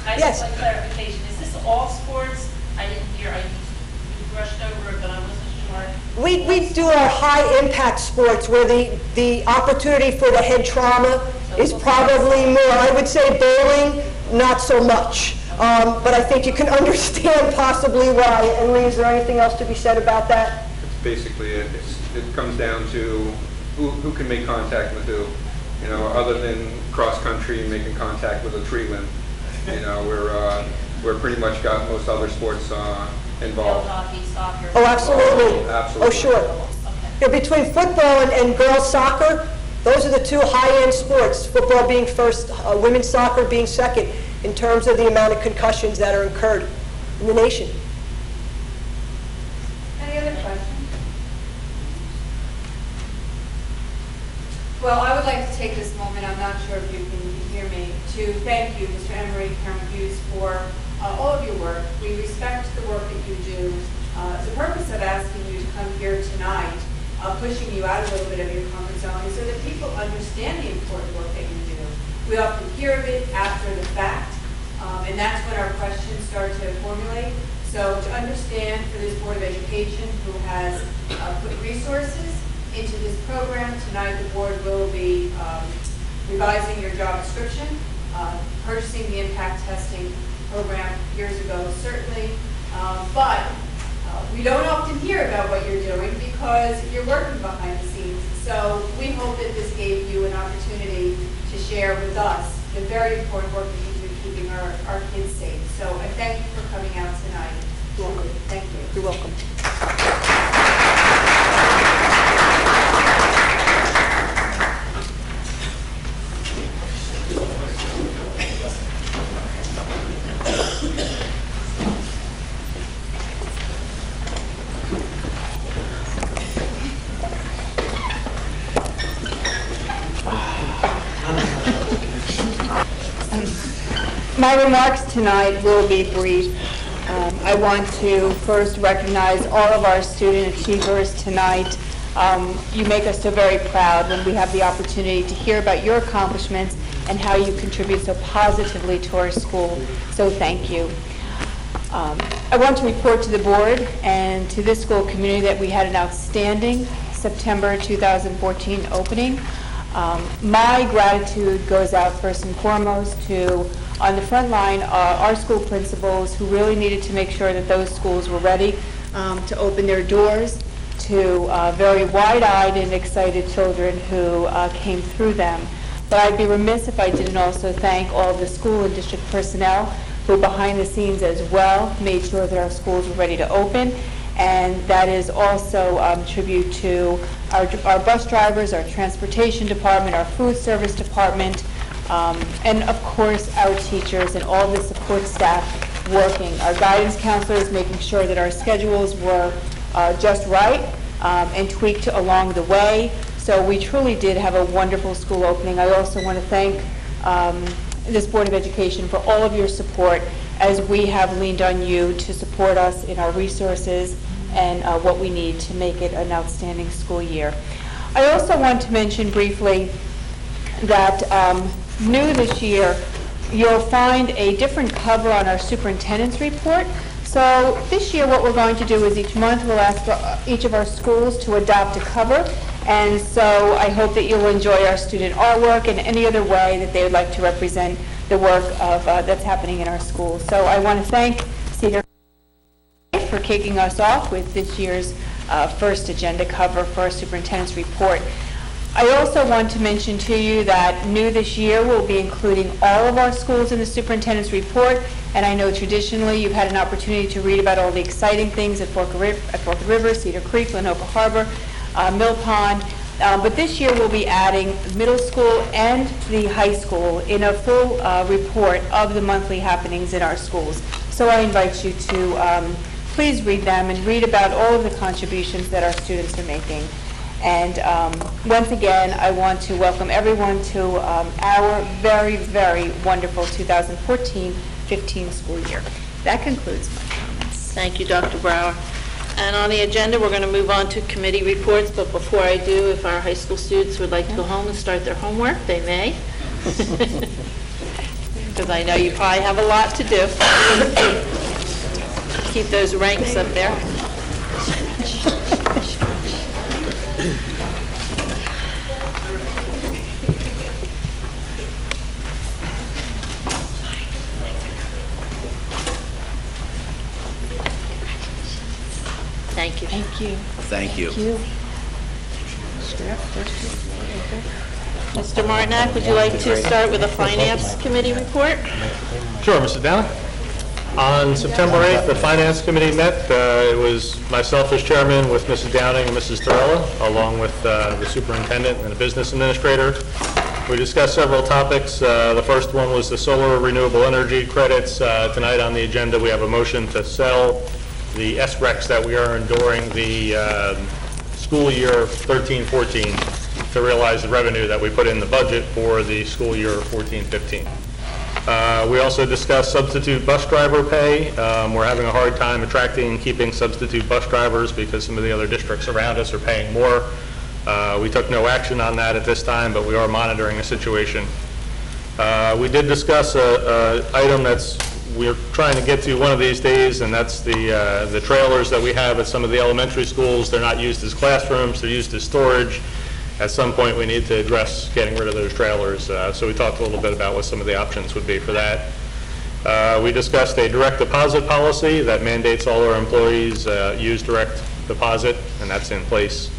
I Yes. just like clarification. Is this all sports? I didn't hear. You brushed over it, but I wasn't sure. We do our high-impact sports where the opportunity for the head trauma is probably more. I would say bowling, not so much. But I think you can understand possibly why. And Lee, is there anything else to be said about that? It's basically it comes down to who can make contact with who. You know, other than cross-country making contact with a tree limb. You know, we're pretty much got most other sports involved. Hockey, soccer. Oh, absolutely. Absolutely. Oh, sure. Yeah, between football and girls soccer, those are the two high-end sports, football being first, women's soccer being second, in terms of the amount of concussions that are incurred in the nation. Any other questions? Well, I would like to take this moment, I'm not sure if you can hear me, to thank you, Mr. Emery, Chairman Hughes, for all of your work. We respect the work that you do. The purpose of asking you to come here tonight, pushing you out a little bit of your comfort zone, is so that people understand the important work that you do. We often hear of it after the fact, and that's when our questions start to formulate. So to understand for this Board of Education, who has put resources into this program, tonight the board will be revising your job description, purchasing the impact testing program years ago, certainly, but we don't often hear about what you're doing because you're working behind the scenes. So we hope that this gave you an opportunity to share with us the very important work that you do keeping our kids safe. So I thank you for coming out tonight. Thank you. You're welcome. My remarks tonight will be brief. I want to first recognize all of our student achievers tonight. You make us so very proud when we have the opportunity to hear about your accomplishments and how you contribute so positively to our school. So thank you. I want to report to the board and to this school community that we had an outstanding September 2014 opening. My gratitude goes out first and foremost to, on the front line, our school principals who really needed to make sure that those schools were ready to open their doors, to very wide-eyed and excited children who came through them. But I'd be remiss if I didn't also thank all of the school and district personnel who behind the scenes as well made sure that our schools were ready to open. And that is also tribute to our bus drivers, our transportation department, our food service department, and of course our teachers and all the support staff working. Our guidance counselors making sure that our schedules were just right and tweaked along the way. So we truly did have a wonderful school opening. I also want to thank this Board of Education for all of your support as we have leaned on you to support us in our resources and what we need to make it an outstanding school year. I also want to mention briefly that new this year, you'll find a different cover on our superintendent's report. So this year what we're going to do is each month we'll ask for each of our schools to adopt a cover. And so I hope that you'll enjoy our student artwork and any other way that they would like to represent the work of that's happening in our schools. So I want to thank Cedar for kicking us off with this year's first agenda cover for our superintendent's report. I also want to mention to you that new this year we'll be including all of our schools in the superintendent's report, and I know traditionally you've had an opportunity to read about all the exciting things at Forked River, Cedar Creek, Lenoka Harbor, Mill Pond, but this year we'll be adding middle school and the high school in a full report of the monthly happenings in our schools. So I invite you to please read them and read about all of the contributions that our students are making. And once again, I want to welcome everyone to our very, very wonderful 2014-15 school year. That concludes my comments. Thank you, Dr. Brower. And on the agenda, we're going to move on to committee reports, but before I do, if our high school students would like to go home and start their homework, they may. Because I know you probably have a lot to do. Keep those ranks up there. Thank you. Thank you. Thank you. Thank you. Mr. Martinak, would you like to start with a Finance Committee report? Sure, Mrs. Downing. On September 8th, the Finance Committee met. It was myself as chairman with Mrs. Downing and Mrs. Torella, along with the superintendent and the business administrator. We discussed several topics. The first one was the solar renewable energy credits. Tonight on the agenda, we have a motion to sell the SRECs that we earned during the school year 13-14 to realize the revenue that we put in the budget for the school year 14-15. We also discussed substitute bus driver pay. We're having a hard time attracting and keeping substitute bus drivers because some of the other districts around us are paying more. We took no action on that at this time, but we are monitoring the situation. We did discuss an item we're trying to get to one of these days, and that's the trailers that we have at some of the elementary schools. They're not used as classrooms, they're used as storage. At some point, we need to address getting rid of those trailers. So we talked a little bit about what some of the options would be for that. We discussed a direct deposit policy that mandates all our employees use direct deposit, and that's in place.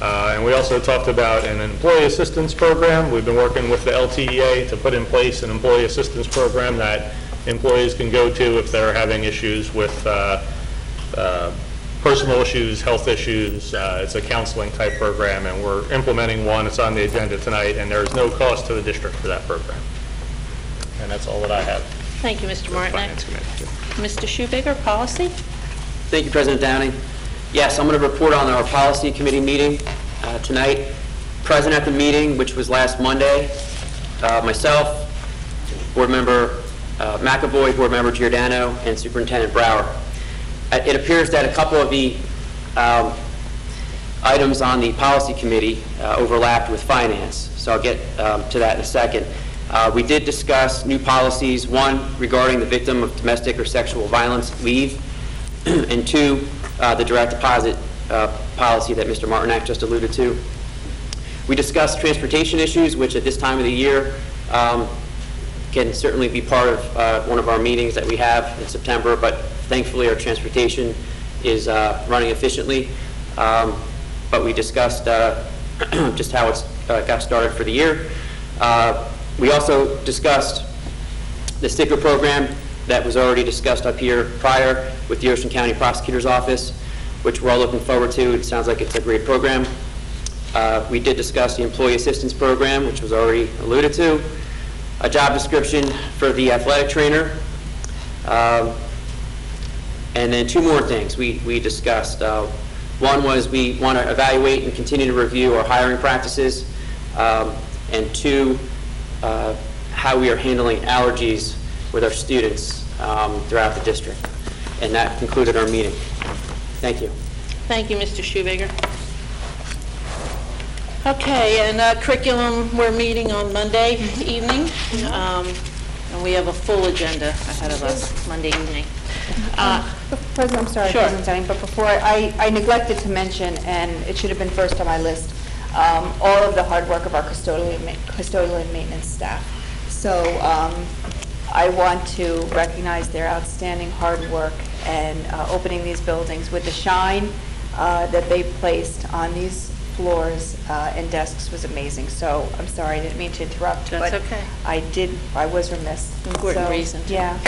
And we also talked about an employee assistance program. We've been working with the LTEA to put in place an employee assistance program that employees can go to if they're having issues with personal issues, health issues. It's a counseling type program, and we're implementing one. It's on the agenda tonight, and there is no cost to the district for that program. And that's all that I have. Thank you, Mr. Martinak. Mr. Schubager, policy? Thank you, President Downing. Yes, I'm going to report on our policy committee meeting tonight. Present at the meeting, which was last Monday, myself, board member McAvoy, Board Member Giordano, and Superintendent Brower. It appears that a couple of the items on the policy committee overlapped with finance, so I'll get to that in a second. We did discuss new policies, one regarding the victim of domestic or sexual violence leave, and two, the direct deposit policy that Mr. Martinak just alluded to. We discussed transportation issues, which at this time of the year can certainly be part of one of our meetings that we have in September, but thankfully our transportation is running efficiently. But we discussed just how it's got started for the year. We also discussed the sticker program that was already discussed up here prior with the Ocean County Prosecutor's Office, which we're all looking forward to. It sounds like it's a great program. We did discuss the Employee Assistance Program, which was already alluded to, a job description for the athletic trainer, and then two more things we discussed. One was we want to evaluate and continue to review our hiring practices, and two, how we are handling allergies with our students throughout the district. And that concluded our meeting. Thank you. Thank you, Mr. Shoemaker. Okay, and curriculum, we're meeting on Monday evening, and we have a full agenda ahead of us Monday evening. President, I'm sorry, Sure. President Denning, but before, I neglected to mention, and it should have been first on my list, all of the hard work of our custodial and maintenance staff. So I want to recognize their outstanding hard work and opening these buildings with the shine that they placed on these floors and desks was amazing. So I'm sorry, I didn't mean to interrupt. That's but okay. I was remiss. Important So, reason. Yeah.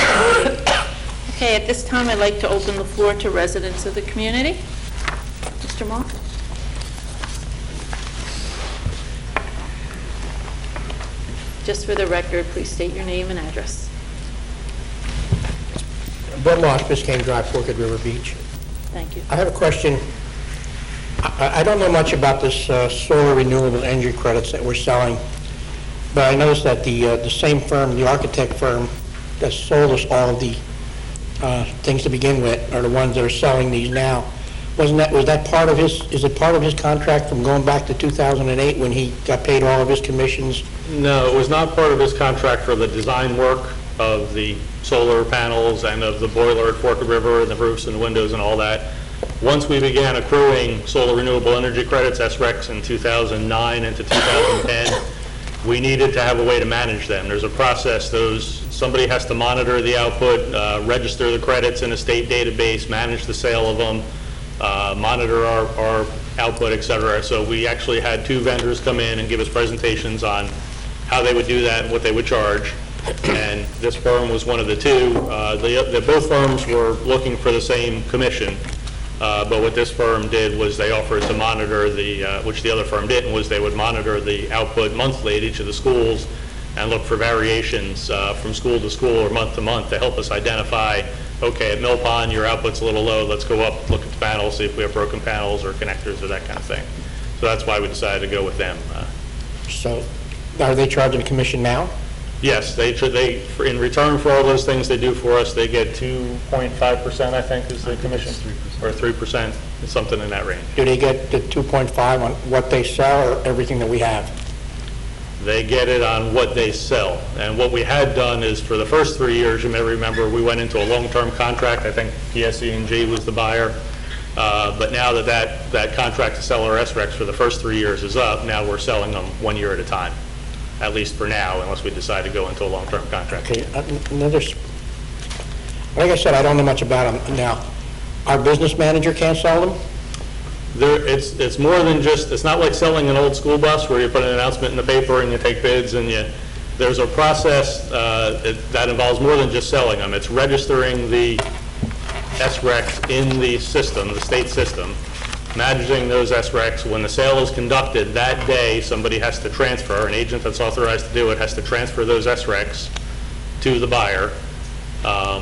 Okay, at this time, I'd like to open the floor to residents of the community. Mr. Mock? Just for the record, please state your name and address. Bud Moss, Biscayne Drive, Forked River Beach. Thank you. I have a question. I don't know much about this solar renewable energy credits that we're selling, but I noticed that the same firm, the architect firm that sold us all of the things to begin with, are the ones that are selling these now. Was that part of his, is it part of his contract from going back to 2008 when he got paid all of his commissions? No, it was not part of his contract for the design work of the solar panels and of the boiler at Forked River and the roofs and the windows and all that. Once we began accruing solar renewable energy credits, SRECs, in 2009 into 2010, we needed to have a way to manage them. There's a process. Somebody has to monitor the output, register the credits in a state database, manage the sale of them, monitor our output, et cetera. So we actually had two vendors come in and give us presentations on how they would do that and what they would charge. And this firm was one of the two. Both firms were looking for the same commission. But what this firm did was they offered to monitor which the other firm didn't, was they would monitor the output monthly at each of the schools and look for variations from school to school or month to month to help us identify, okay, at Mill Pond, your output's a little low, let's go up, look at the panels, see if we have broken panels or connectors or that kind of thing. So that's why we decided to go with them. So are they charging a commission now? Yes, they in return for all those things they do for us, they get 2.5%, I think, is the commission, or 3%, something in that range. Do they get the 2.5 on what they sell or everything that we have? They get it on what they sell. And what we had done is for the first 3 years, you may remember, we went into a long-term contract. I think PSE&G was the buyer. But now that contract to sell our SRECs for the first 3 years is up, now we're selling them 1 year at a time, at least for now, unless we decide to go into a long-term contract. Okay, like I said, I don't know much about them now. Our business manager can't sell them? It's more than just, it's not like selling an old school bus where you put an announcement in the paper and you take bids and there's a process that involves more than just selling them. It's registering the SRECs in the system, the state system, managing those SRECs. When the sale is conducted that day, somebody has to transfer, an agent that's authorized to do it has to transfer those SRECs to the buyer.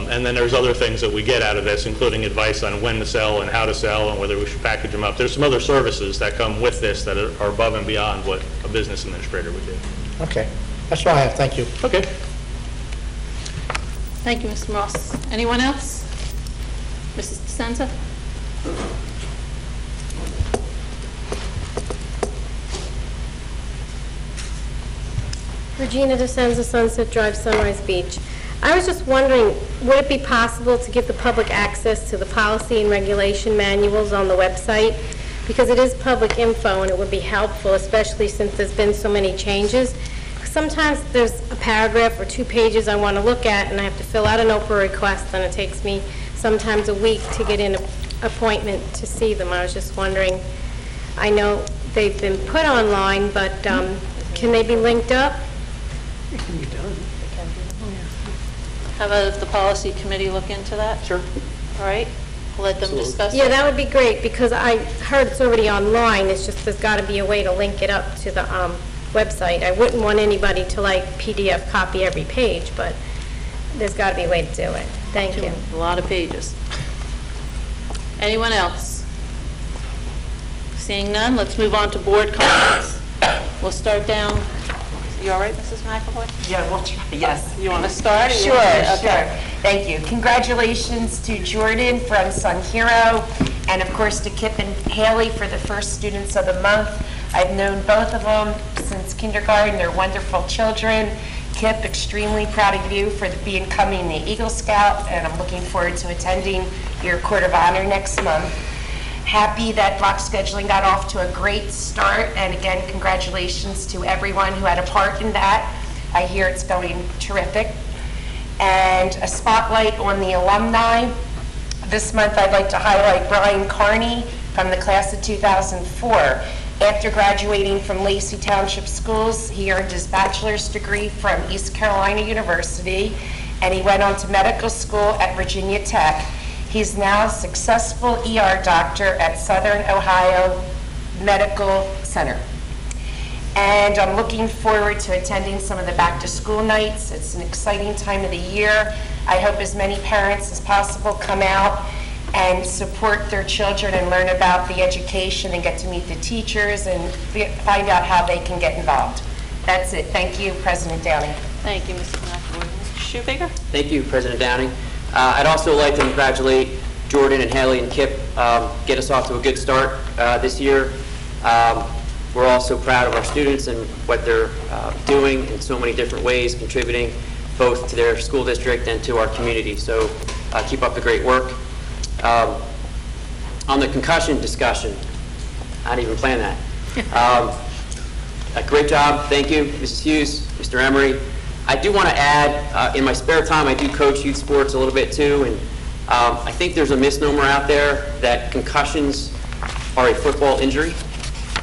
And then there's other things that we get out of this, including advice on when to sell and how to sell and whether we should package them up. There's some other services that come with this that are above and beyond what a business administrator would do. Okay, that's all I have, thank you. Okay. Thank you, Mr. Moss. Anyone else? Mrs. DeSenza? Regina DeSenza, Sunset Drive, Sunrise Beach. I was just wondering, would it be possible to give the public access to the policy and regulation manuals on the website? Because it is public info and it would be helpful, especially since there's been so many changes. Sometimes there's a paragraph or 2 pages I want to look at and I have to fill out an Oprah request and it takes me sometimes a week to get an appointment to see them. I was just wondering, I know they've been put online, but can they be linked up? It can be done. How about if the policy committee look into that? Sure. All right, we'll let them discuss it. Yeah, that would be great, because I heard it's already online, it's just there's got to be a way to link it up to the website. I wouldn't want anybody to like PDF copy every page, but there's got to be a way to do it. Thank you. A lot of pages. Anyone else? Seeing none, let's move on to board comments. We'll start down. You all right, Mrs. McAvoy? Yeah, we'll try, yes. You want to start? Or you Sure, want to- sure. Thank you. Congratulations to Jordan for Unsung Hero, and of course to Kip and Haley for the first students of the month. I've known both of them since kindergarten. They're wonderful children. Kip, extremely proud of you for becoming the Eagle Scout, and I'm looking forward to attending your Court of Honor next month. Happy that block scheduling got off to a great start, and again, congratulations to everyone who had a part in that. I hear it's going terrific. And a spotlight on the alumni. This month, I'd like to highlight Brian Carney from the class of 2004. After graduating from Lacey Township Schools, he earned his bachelor's degree from East Carolina University, and he went on to medical school at Virginia Tech. He's now a successful ER doctor at Southern Ohio Medical Center. And I'm looking forward to attending some of the back-to-school nights. It's an exciting time of the year. I hope as many parents as possible come out and support their children and learn about the education and get to meet the teachers and find out how they can get involved. That's it. Thank you, President Downing. Thank you, Mrs. McAvoy. Mr. Shoemaker? Thank you, President Downing. I'd also like to congratulate Jordan and Haley and Kip, get us off to a good start this year. We're also proud of our students and what they're doing in so many different ways, contributing both to their school district and to our community. So keep up the great work. On the concussion discussion, I didn't even plan that. A great job. Thank you, Mrs. Hughes, Mr. Emery. I do want to add, in my spare time, I do coach youth sports a little bit too, and I think there's a misnomer out there that concussions are a football injury,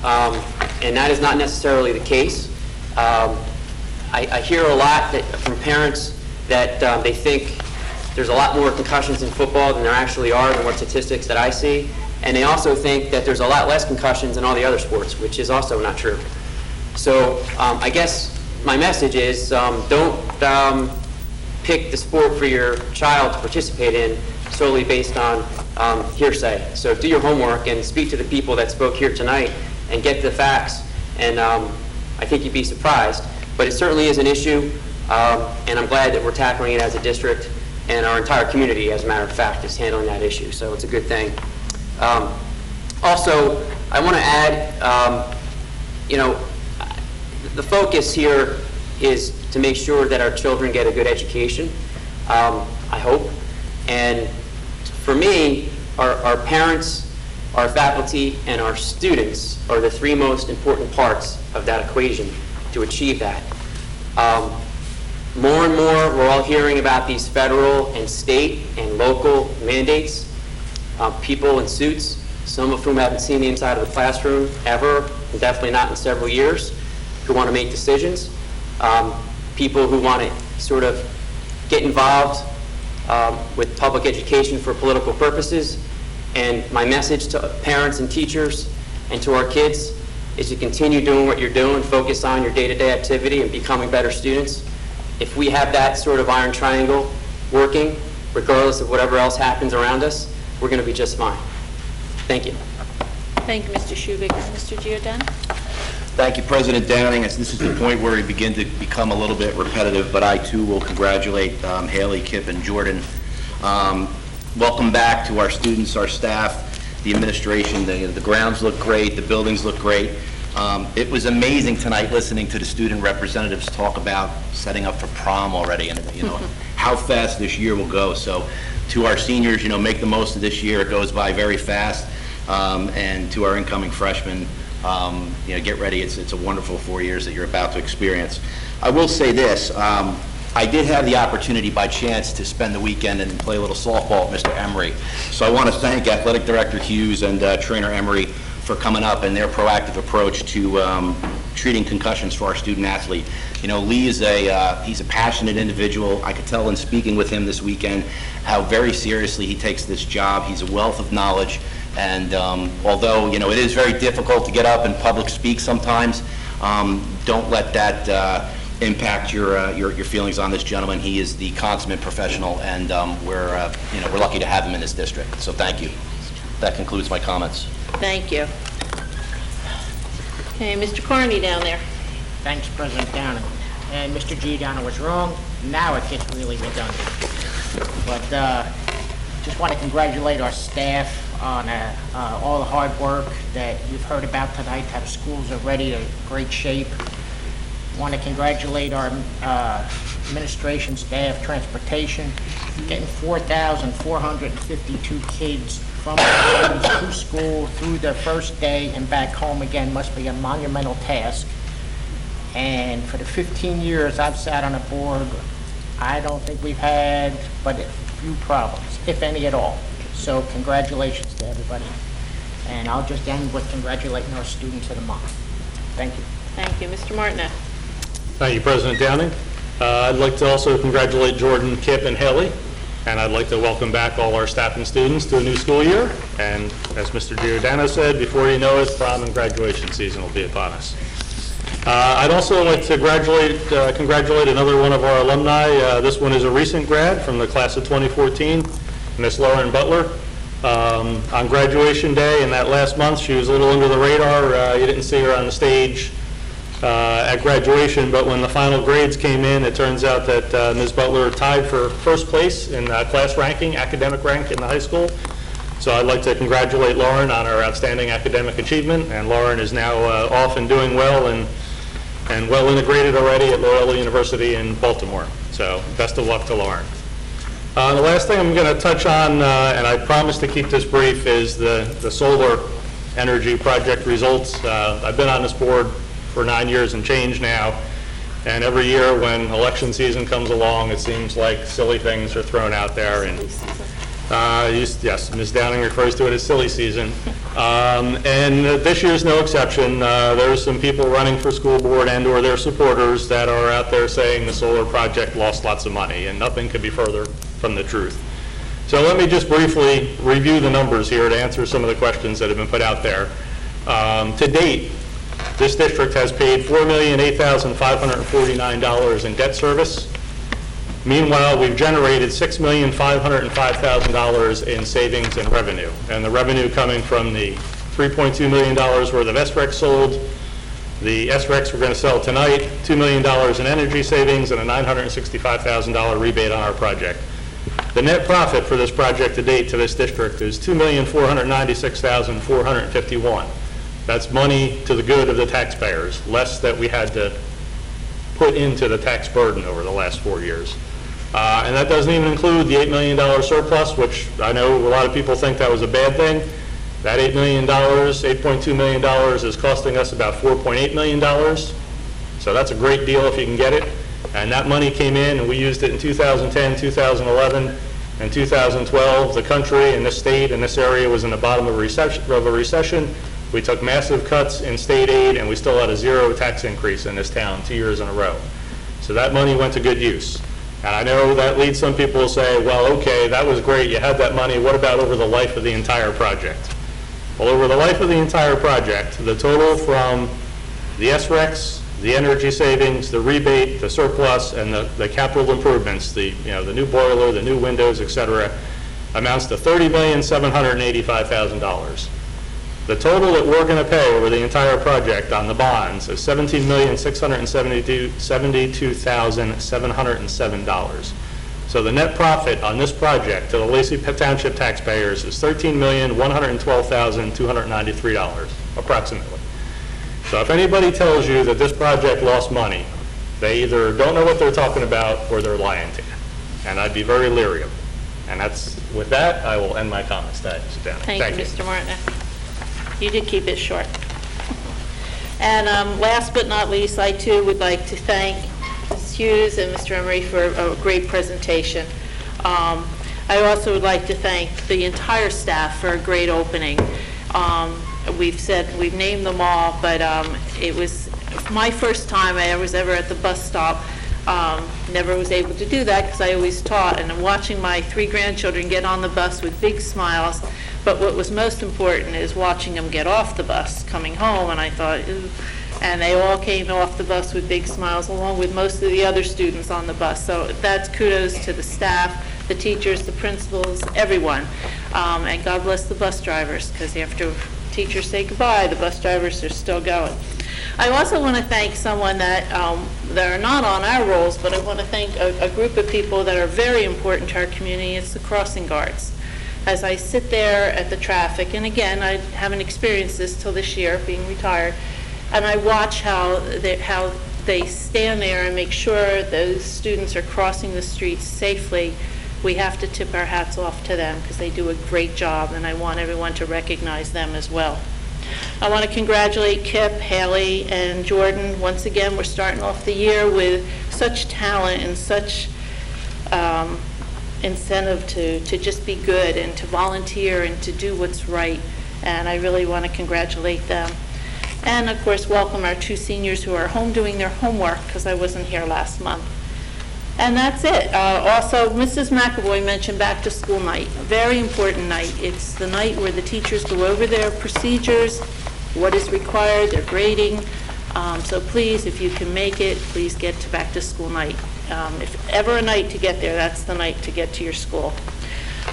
and that is not necessarily the case. I hear a lot from parents that they think there's a lot more concussions in football than there actually are, than what statistics that I see, and they also think that there's a lot less concussions in all the other sports, which is also not true. So I guess my message is don't pick the sport for your child to participate in solely based on hearsay. So do your homework and speak to the people that spoke here tonight and get the facts, and I think you'd be surprised. But it certainly is an issue, and I'm glad that we're tackling it as a district, and our entire community, as a matter of fact, is handling that issue, so it's a good thing. Also, I want to add, the focus here is to make sure that our children get a good education, I hope. And for me, our parents, our faculty, and our students are the three most important parts of that equation to achieve that. More and more, we're all hearing about these federal and state and local mandates. People in suits, some of whom haven't seen the inside of the classroom ever, and definitely not in several years, who want to make decisions. People who want to sort of get involved with public education for political purposes. And my message to parents and teachers and to our kids is to continue doing what you're doing, focus on your day-to-day activity and becoming better students. If we have that sort of iron triangle working, regardless of whatever else happens around us, we're going to be just fine. Thank you. Thank you, Mr. Schubiger. Mr. Giordano? Thank you, President Downing. This is the point where we begin to become a little bit repetitive, but I too will congratulate Haley, Kip, and Jordan. Welcome back to our students, our staff, the administration. The grounds look great, the buildings look great. It was amazing tonight listening to the student representatives talk about setting up for prom already, and how fast this year will go. So to our seniors, make the most of this year. It goes by very fast. And to our incoming freshmen, get ready. It's a wonderful 4 years that you're about to experience. I will say this. I did have the opportunity by chance to spend the weekend and play a little softball with Mr. Emery. So I want to thank Athletic Director Hughes and Trainer Emery for coming up and their proactive approach to treating concussions for our student athlete. Lee is he's a passionate individual. I could tell in speaking with him this weekend how very seriously he takes this job. He's a wealth of knowledge. And although, it is very difficult to get up and public speak sometimes, don't let that impact your feelings on this gentleman. He is the consummate professional, and we're lucky to have him in this district. So thank you. That concludes my comments. Thank you. Okay, Mr. Carney down there. Thanks, President Downing. And Mr. Giordano was wrong. Now it gets really redundant. But just want to congratulate our staff on all the hard work that you've heard about tonight, how the schools are ready, in great shape. Want to congratulate our administration, staff, transportation, getting 4,452 kids from to school through their first day and back home again must be a monumental task. And for the 15 years I've sat on a board, I don't think we've had but a few problems, if any at all. So congratulations to everybody. And I'll just end with congratulating our students of the month. Thank you. Thank you. Mr. Martineau. Thank you, President Downing. I'd like to also congratulate Jordan, Kip, and Haley. And I'd like to welcome back all our staff and students to a new school year. And as Mr. Giordano said, before you know it, prom and graduation season will be upon us. I'd also like to congratulate another one of our alumni. This one is a recent grad from the class of 2014, Miss Lauren Butler. On graduation day and that last month, she was a little under the radar. You didn't see her on the stage at graduation, but when the final grades came in, it turns out that Ms. Butler tied for first place in class ranking, academic rank in the high school. So I'd like to congratulate Lauren on her outstanding academic achievement, and Lauren is now off and doing well and well integrated already at Loyola University in Baltimore. So best of luck to Lauren. The last thing I'm going to touch on, and I promise to keep this brief, is the solar energy project results. I've been on this board for 9 years and change now, and every year when election season comes along, it seems like silly things are thrown out there. And yes, Ms. Downing refers to it as silly season. And this year's no exception. There's some people running for school board and or their supporters that are out there saying the solar project lost lots of money, and nothing could be further from the truth. So let me just briefly review the numbers here to answer some of the questions that have been put out there. To date, this district has paid $4,008,549 in debt service. Meanwhile, we've generated $6,505,000 in savings and revenue. And the revenue coming from the $3.2 million worth of SRECs sold, the SRECs we're going to sell tonight, $2 million in energy savings, and a $965,000 rebate on our project. The net profit for this project to date to this district is $2,496,451. That's money to the good of the taxpayers, less that we had to put into the tax burden over the last 4 years. And that doesn't even include the $8 million surplus, which I know a lot of people think that was a bad thing. That $8 million, $8.2 million is costing us about $4.8 million. So that's a great deal if you can get it. And that money came in and we used it in 2010, 2011, and 2012. The country and this state and this area was in the bottom of a recession. We took massive cuts in state aid, and we still had a zero tax increase in this town 2 years in a row. So that money went to good use. And I know that leads some people to say, well, okay, that was great, you had that money, what about over the life of the entire project? Well, over the life of the entire project, the total from the SRECs, the energy savings, the rebate, the surplus, and the capital improvements, the new boiler, the new windows, et cetera, amounts to $30,785,000. The total that we're going to pay over the entire project on the bonds is $17,672,707. So the net profit on this project to the Lacey Township taxpayers is $13,112,293, approximately. So if anybody tells you that this project lost money, they either don't know what they're talking about or they're lying to you. And I'd be very leery of them. And with that, I will end my comments. Thanks, Dan. Thank you, Mr. Martin. You did keep it short. And last but not least, I too would like to thank Ms. Hughes and Mr. Emery for a great presentation. I also would like to thank the entire staff for a great opening. We've named them all, but it was my first time I was ever at the bus stop. Never was able to do that because I always taught, and I'm watching my 3 grandchildren get on the bus with big smiles. But what was most important is watching them get off the bus coming home, and I thought, ooh. And they all came off the bus with big smiles, along with most of the other students on the bus. So that's kudos to the staff, the teachers, the principals, everyone. And God bless the bus drivers, because after teachers say goodbye, the bus drivers are still going. I also want to thank someone that are not on our rolls, but I want to thank a group of people that are very important to our community. It's the crossing guards. As I sit there at the traffic, and again, I haven't experienced this till this year, being retired, and I watch how they stand there and make sure those students are crossing the streets safely. We have to tip our hats off to them because they do a great job, and I want everyone to recognize them as well. I want to congratulate Kip, Haley, and Jordan. Once again, we're starting off the year with such talent and such incentive to just be good and to volunteer and to do what's right. And I really want to congratulate them. And of course, welcome our 2 seniors who are home doing their homework because I wasn't here last month. And that's it. Also, Mrs. McAvoy mentioned back to school night, a very important night. It's the night where the teachers go over their procedures, what is required, their grading. So please, if you can make it, please get to back to school night. If ever a night to get there, that's the night to get to your school.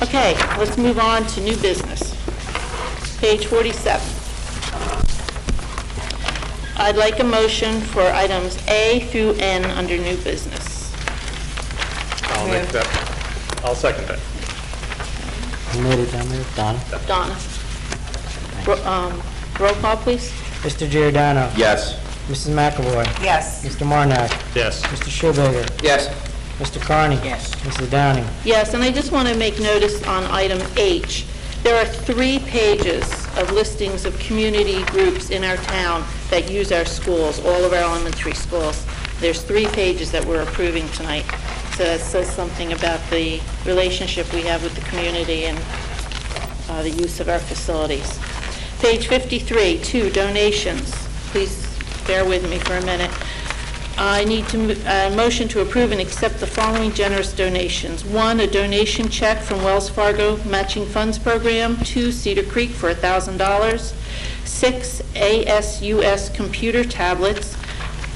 Okay, let's move on to new business. Page 47. I'd like a motion for items A through N under new business. I'll make that. I'll second that. Who made it down there? Donna? Donna. Roll call, please. Mr. Giordano. Yes. Mrs. McAvoy. Yes. Mr. Marnak. Yes. Mr. Schubager. Yes. Mr. Carney. Yes. Mrs. Downing. Yes, and I just want to make notice on item H. There are 3 pages of listings of community groups in our town that use our schools, all of our elementary schools. There's 3 pages that we're approving tonight. So that says something about the relationship we have with the community and the use of our facilities. Page 53, 2, donations. Please bear with me for a minute. I need a motion to approve and accept the following generous donations. 1, a donation check from Wells Fargo Matching Funds Program to Cedar Creek for $1,000. 6 ASUS computer tablets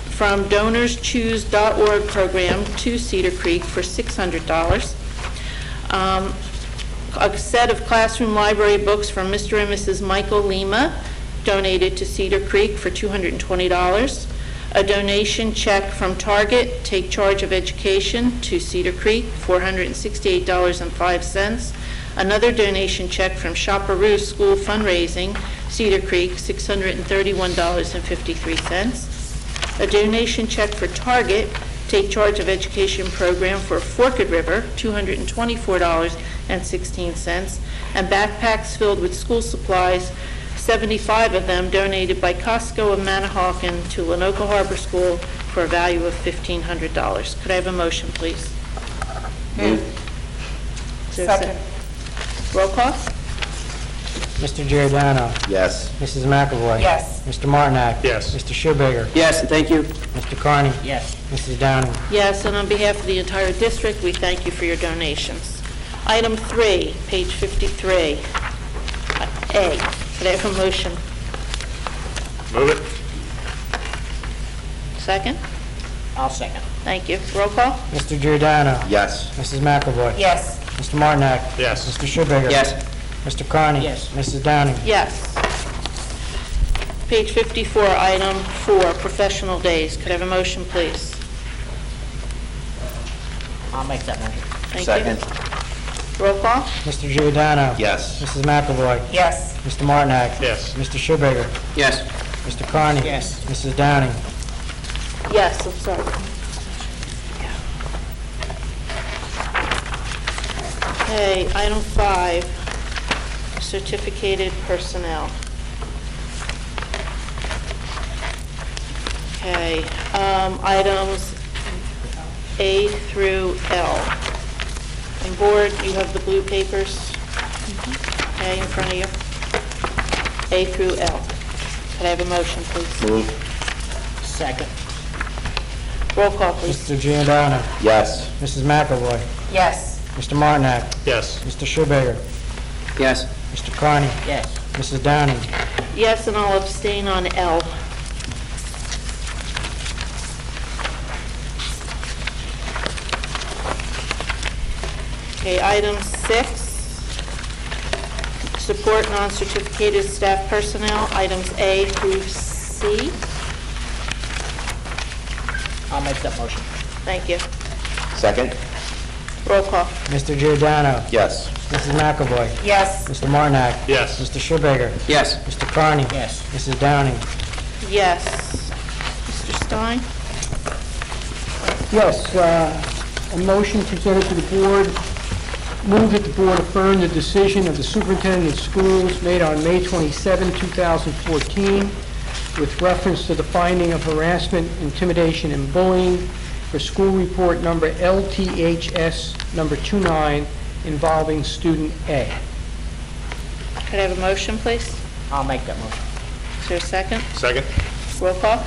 from DonorsChoose.org program to Cedar Creek for $600. A set of classroom library books from Mr. and Mrs. Michael Lima, donated to Cedar Creek for $220. A donation check from Target, Take Charge of Education, to Cedar Creek, $468.05. Another donation check from Shopperoo School Fundraising, Cedar Creek, $631.53. A donation check for Target, Take Charge of Education program for Forked River, $224.16. And backpacks filled with school supplies, 75 of them donated by Costco of Manahawkin to Lenoka Harbor School for a value of $1,500. Could I have a motion, please? Move. Second. Roll call? Mr. Giordano. Yes. Mrs. McAvoy. Yes. Mr. Marnak. Yes. Mr. Schubager. Yes, and thank you. Mr. Carney. Yes. Mrs. Downing. Yes, and on behalf of the entire district, we thank you for your donations. Item 3, page 53. A. Could I have a motion? Move it. Second? I'll second. Thank you. Roll call? Mr. Giordano. Yes. Mrs. McAvoy. Yes. Mr. Marnak. Yes. Mr. Schubager. Yes. Mr. Carney. Yes. Mrs. Downing. Yes. page 54, item 4, professional days. Could I have a motion, please? I'll make that motion. Thank you. Second. Roll call? Mr. Giordano. Yes. Mrs. McAvoy. Yes. Mr. Martinak. Yes. Mr. Schubager. Yes. Mr. Carney. Yes. Mrs. Downing. Yes, I'm sorry. Okay, item 5, certificated personnel. Okay, items A through L. And board, you have the blue papers, okay, in front of you. A through L. Could I have a motion, please? Move. Second. Roll call, please. Mr. Giordano. Yes. Mrs. McAvoy. Yes. Mr. Martinak. Yes. Mr. Schubager. Yes. Mr. Carney. Yes. Mrs. Downing. Yes, and I'll abstain on L. Okay, item 6, support non-certificated staff personnel, items A through C. I'll make that motion. Thank you. Second. Roll call. Mr. Giordano. Yes. Mrs. McAvoy. Yes. Mr. Martinak. Yes. Mr. Schubager. Yes. Mr. Carney. Yes. Mrs. Downing. Yes. Mr. Stein? Yes, a motion presented to the board, move that the board affirm the decision of the superintendent of schools made on May 27, 2014, with reference to the finding of harassment, intimidation, and bullying for school report number LTHS number 29 involving student A. Could I have a motion, please? I'll make that motion. Is there a second? Second. Roll call?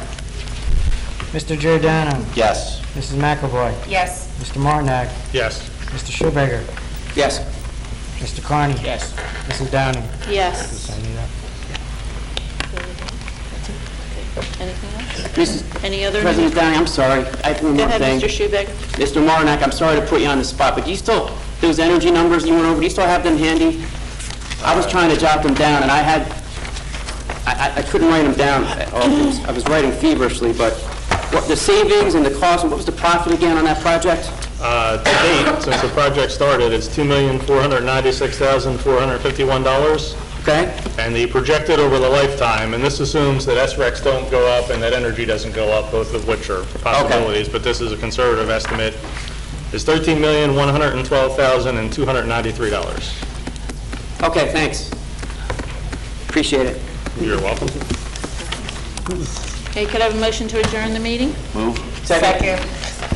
Mr. Giordano. Yes. Mrs. McAvoy. Yes. Mr. Martinak. Yes. Mr. Schubager. Yes. Mr. Carney. Yes. Mrs. Downing. Yes. Sign it up. Anything else? Mrs. Any other? President Downing, I'm sorry. I have one Go more ahead, thing. Mr. Schubager. Mr. Martinak, I'm sorry to put you on the spot, but do you still, those energy numbers you went over, do you still have them handy? I was trying to jot them down, and I couldn't write them down. I was writing feverishly, but what, the savings and the cost, and what was the profit again on that project? To date, since the project started, it's $2,496,451. Okay. And the projected over the lifetime, and this assumes that SRECs don't go up and that energy doesn't go up, both of which are possibilities, but this is a conservative estimate, is $13,112,293. Okay, thanks. Appreciate it. You're welcome. Okay, could I have a motion to adjourn the meeting? Move. Second.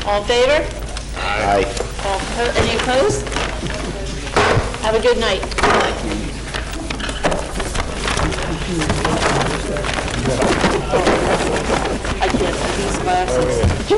All in favor? Aye. Any opposed? Have a good night. I can't see these glasses.